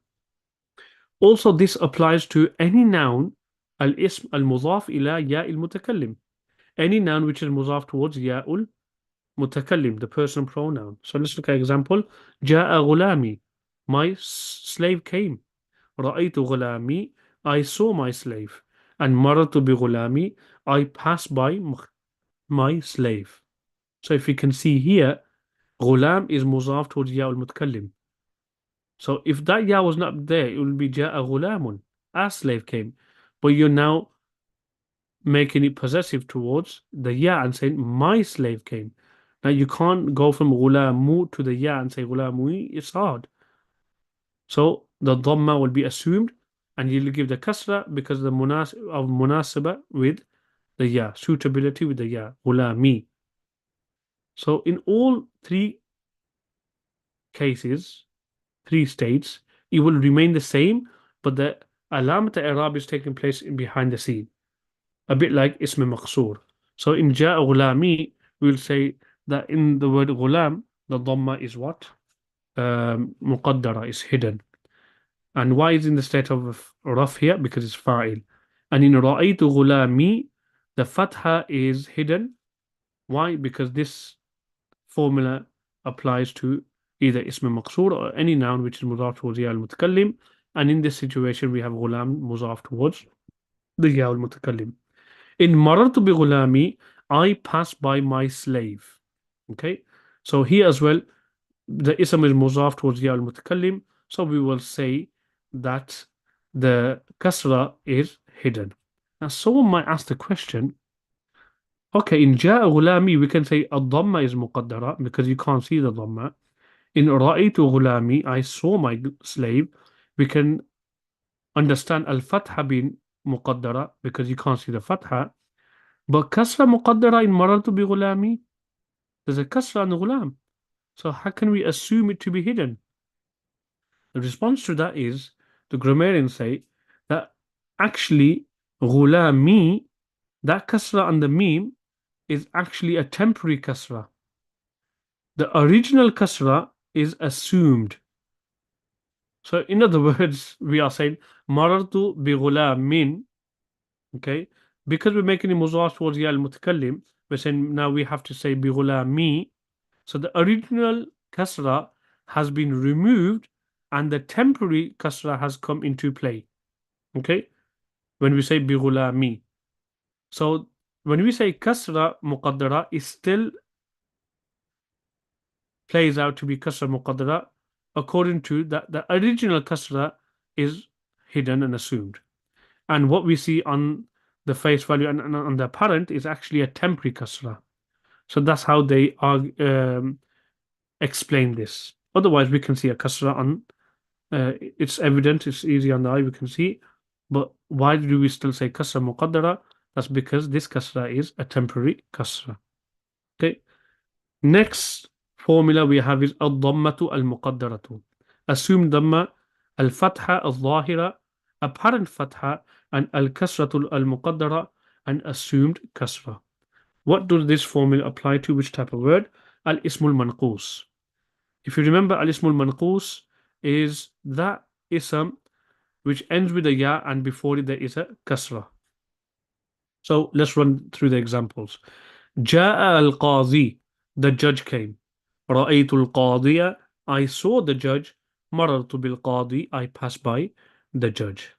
Also, this applies to any noun, al-ism al-mudhaf ila ya al-mutakallim. Any noun which is mudhaf towards ya al-mutakallim, the person pronoun. So let's look at example. Ja'a ghulami. My slave came. Ra'aytu ghulami. I saw my slave. And marartu bi ghulami. I passed by my slave. So if you can see here, ghulam is mudhaf towards ya al-mutakallim. So if that ya was not there, it will be ja'a ghulamun. A slave came. But you're now making it possessive towards the ya and saying my slave came. Now you can't go from ghulamu to the ya and say ghulamui. It's hard. So the dhamma will be assumed and you'll give the kasra because of the munasaba with the ya, suitability with the ya, ghulami. So in all three cases, three states, it will remain the same, but the alamat i'rab is taking place behind the scene. A bit like ism maqsoor. So in ja'a ghulami, we'll say that in the word ghulam, the dhamma is what? Muqaddara, is hidden. And why is in the state of raf here? Because it's fa'il. And in ra'aytu ghulami, the fatha is hidden. Why? Because this formula applies to either ism maqsoor or any noun which is mudhaf towards ya al-mutakallim. And in this situation, we have ghulam mudhaf towards the ya al-mutakallim. In marartu bi ghulami, I pass by my slave. Okay, so here as well, the ism is muzaf towards ya al-mutakallim, so we will say that the kasra is hidden. Now, someone might ask the question, okay, in ja'a ghulami, we can say ad-dhamma is muqaddara because you can't see the dhamma. In ra'aytu ghulami, I saw my slave, we can understand al-fatha being muqaddara because you can't see the fatha. But kasra muqaddara in marartu bi ghulami, there's a kasra on the ghulam. So how can we assume it to be hidden? The response to that is the grammarians say that actually ghulami, that kasra on the meme is actually a temporary kasra. The original kasra is assumed. So in other words, we are saying marartu bi ghulamin, okay? Because we're making it mudaf towards ya al-mutakallim, we're saying now we have to say bi ghulami. So the original kasra has been removed and the temporary kasra has come into play. Okay? When we say bi ghulami. So when we say kasra muqaddara, it still plays out to be kasra muqaddara according to that the original kasra is hidden and assumed. And what we see on the face value and on the apparent is actually a temporary kasra. So that's how they are explain this. Otherwise, we can see a kasra on. It's evident. It's easy on the eye. We can see. But why do we still say kasra muqaddara? That's because this kasra is a temporary kasra. Okay. Next formula we have is al-dhammatu al-muqaddaratu. Assumed dhamma, al-fatha al-zahira, apparent fatha, and al-kasratu al-muqaddara, and assumed kasra. What does this formula apply to? Which type of word? Al-ismul manqus. If you remember, al-ismul manqus is that ism which ends with a ya and before it there is a kasra. So let's run through the examples. Ja'a al-qadi, the judge came. Ra'aytu al-qadiya, I saw the judge. Marartu bil-qadi, I passed by the judge.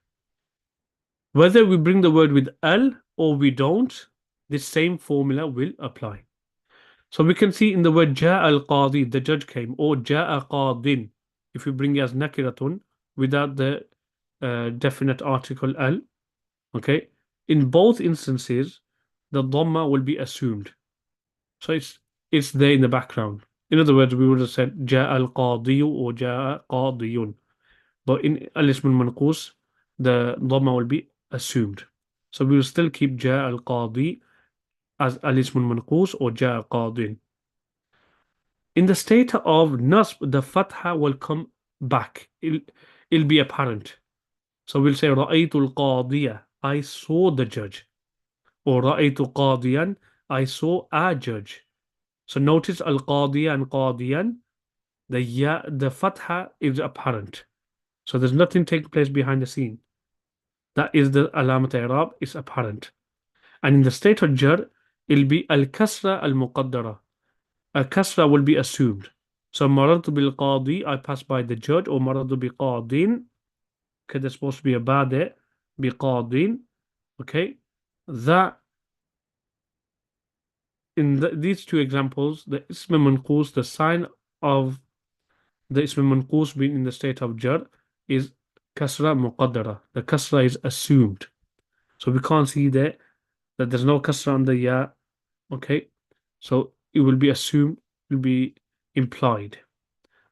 Whether we bring the word with al or we don't, this same formula will apply. So we can see in the word Ja'a al-qadi, the judge came, or Ja'a qadin, if we bring it as nakiratun without the definite article al. Okay, in both instances, the dhamma will be assumed. So it's there in the background. In other words, we would have said Ja'a al-qadiyu or Ja'a qadiyun. But in al-ism al-manqus, the dhamma will be assumed. So we will still keep Ja'a al-qadi as al-ism al-manqus or Ja'a qadin. In the state of nasb, the fatha will come back. It'll be apparent. So we'll say Ra'aytu al-qadiya, I saw the judge. Or Ra'aytu qadiyan, I saw a judge. So notice al-qadiya and qadiyan, the fatha is apparent. So there's nothing taking place behind the scene. That is the alamat i'rab is apparent. And in the state of jar, it'll be al-kasra al-muqaddara. A kasra will be assumed. So marartu bil qadi, I pass by the judge, or marartu bi qadin. Okay, there's supposed to be a ba there. Bi qadin. Okay. That in these two examples, the ism manqus, the sign of the ism manqus being in the state of jar is kasra muqaddara. The kasra is assumed. So we can't see there that there's no kasra on the ya. Okay. So it will be assumed, will be implied.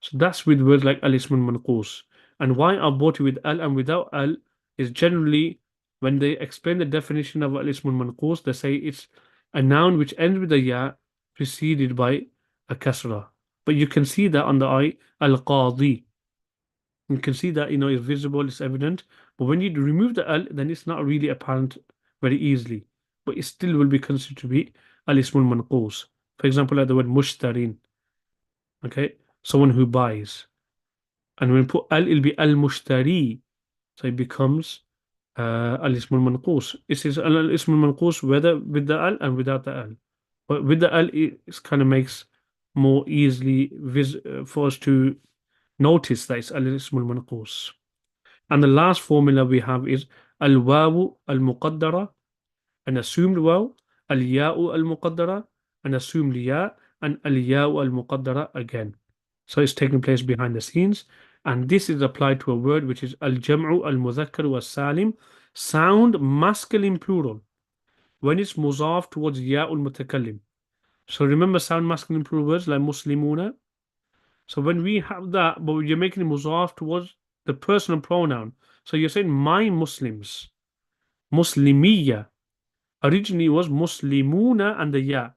So that's with words like al-ism manqus. And why are both with al and without al is generally when they explain the definition of al-ism manqus, they say it's a noun which ends with a ya preceded by a kasra. But you can see that on the eye, al-qadi. You can see that, it's visible, it's evident. But when you remove the al, then it's not really apparent very easily. But it still will be considered to be al-ism manqus. For example, like the word mushtarin. Okay, someone who buys. And when we put al, it'll be al-mushtari. So it becomes al-ism manqus. It is al-ism manqus whether with the al and without the al. But with the al, it kind of makes more easily for us to notice that it's al-ism manqus. And the last formula we have is al-wawu al-muqaddara, an assumed waw, al-ya'u al-muqaddara, an assumed ya, and al-ya'u al-muqaddara again. So it's taking place behind the scenes. And this is applied to a word which is al-jam'u al-mudhakkar was-salim, sound masculine plural, when it's muzaf towards ya'ul mutakallim. So remember sound masculine plural words like muslimuna. So when we have that, but you're making it muzaf towards the personal pronoun. So you're saying my Muslims, muslimiyya. Originally it was muslimuna and the ya.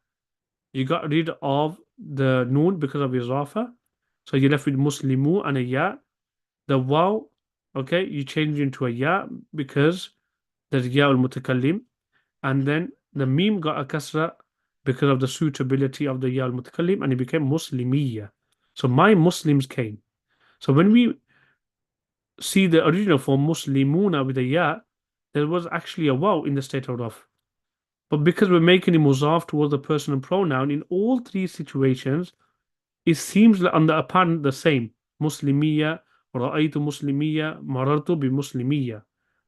You got rid of the noon because of izafa. So you're left with muslimu and a ya. The waw, okay, you change it into a ya because there's ya al mutakallim. And then the meme got a kasra because of the suitability of the ya al mutakallim, and it became muslimiyya. So my Muslims came. So when we see the original form muslimuna with a ya, there was actually a waw in the state of raf. But because we're making it muzaf towards the personal pronoun, in all three situations, it seems on the apparent the same. Muslimiyya, ra'aytu muslimiyya, marartu bi muslimiyya.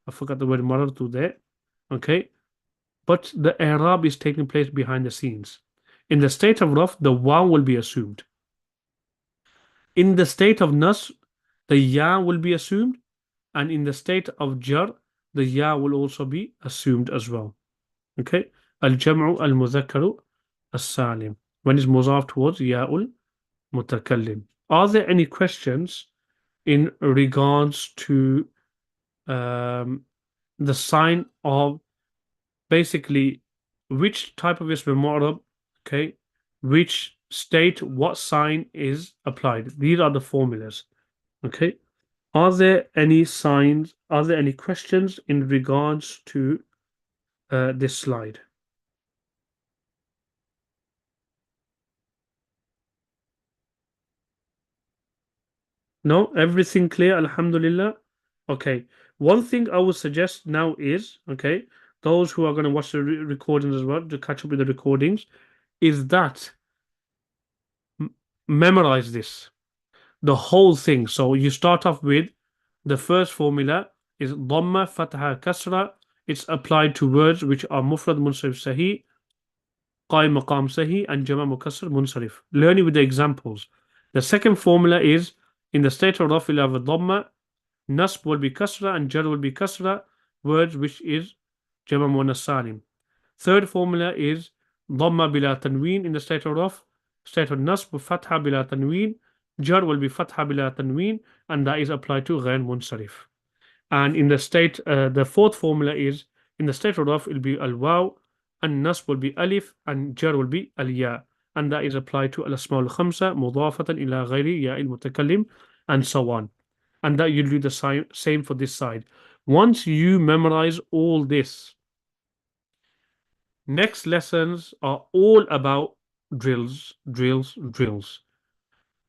I forgot the word marartu there. Okay. But the i'rab is taking place behind the scenes. In the state of raf, the waw will be assumed. In the state of nas, the ya will be assumed. And in the state of jar, the ya will also be assumed as well. Okay. Al-jam'u al-mudhakkaru as-salim. When it's muzaf towards ya'ul mutakallim. Are there any questions in regards to the sign of basically which type of ism mu'rab, okay, which state what sign is applied? These are the formulas. Okay. Are there any signs? Are there any questions in regards to this slide? No, everything clear, alhamdulillah. Okay. One thing I would suggest now is, okay, those who are going to watch the recordings as well, to catch up with the recordings, is that memorize this, the whole thing. So you start off with the first formula is dhamma, fatha, kasra. It's applied to words which are mufrad, munsarif, sahih, qaim, maqam, sahih, and jama, mukassar, munsarif. Learn it with the examples. The second formula is in the state of raf, you'll have a dhamma, nasb will be kasra, and jar will be kasra, words which is jama, muannas, salim. Third formula is dhamma bila tanween in the state of raf, state of nasb, fatha bila tanween, jar will be fatha bila tanween, and that is applied to ghair munsarif. And in the state, the fourth formula is in the state of raf, it will be al waw, and nasb will be alif, and jar will be al ya, and that is applied to al asma al khamsa mudafatan ila ghairi ya al mutakallim, and so on. And that you'll do the same for this side. Once you memorize all this, next lessons are all about drills, drills, drills.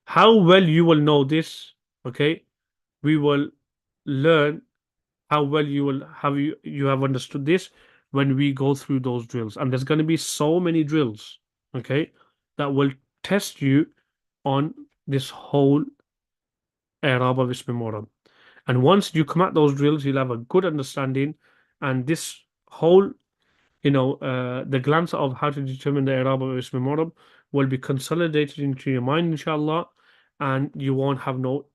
How well you will know this, okay? We will learn how well you have understood this when we go through those drills. And there's going to be so many drills, okay, that will test you on this whole i'rab of ism mu'rab. And once you come at those drills, you'll have a good understanding, and this whole the glance of how to determine the i'rab of ism mu'rab will be consolidated into your mind, inshallah, and you won't have no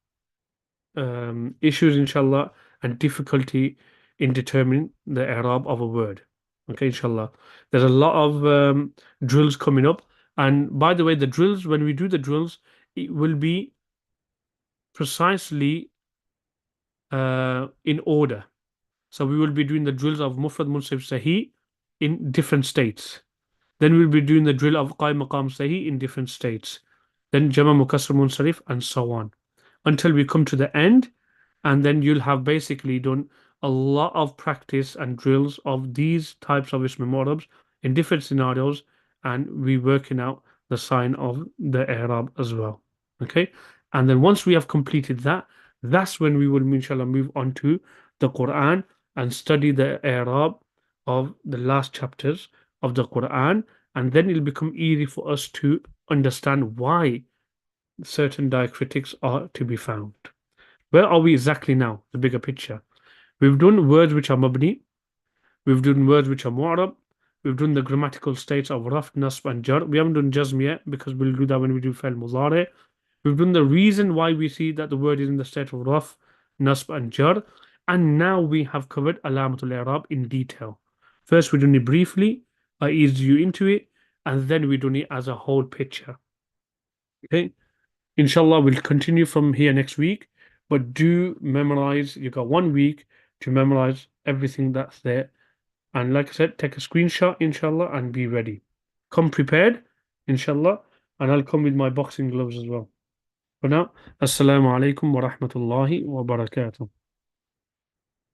issues, inshallah, and difficulty in determining the i'rab of a word. Okay, inshallah. There's a lot of drills coming up. And by the way, the drills, when we do the drills, it will be precisely in order. So we will be doing the drills of mufrad, munsarif, sahih in different states. Then we'll be doing the drill of qaim, maqam, sahih in different states. Then jama, mukassar, munsarif, and so on, until we come to the end. And then you'll have basically done a lot of practice and drills of these types of ism mu'rabs in different scenarios, and we working out the sign of the i'rab as well. Okay, and then once we have completed that, that's when we will inshallah move on to the Quran and study the i'rab of the last chapters of the Quran, and then it'll become easy for us to understand why certain diacritics are to be found. Where are we exactly now? The bigger picture. We've done words which are mabni. We've done words which are mu'rab. We've done the grammatical states of raf, nasb, and jar. We haven't done jazm yet because we'll do that when we do fi'l mudari. We've done the reason why we see that the word is in the state of raf, nasb, and jar. And now we have covered alamatul i'rab in detail. First, we've done it briefly. I eased you into it. And then we've done it as a whole picture. Okay. Inshallah, we'll continue from here next week. But do memorize. You got 1 week to memorize everything that's there. And like I said, take a screenshot, inshallah, and be ready. Come prepared, inshallah, and I'll come with my boxing gloves as well. For now, assalamu alaikum wa rahmatullahi wa barakatuh.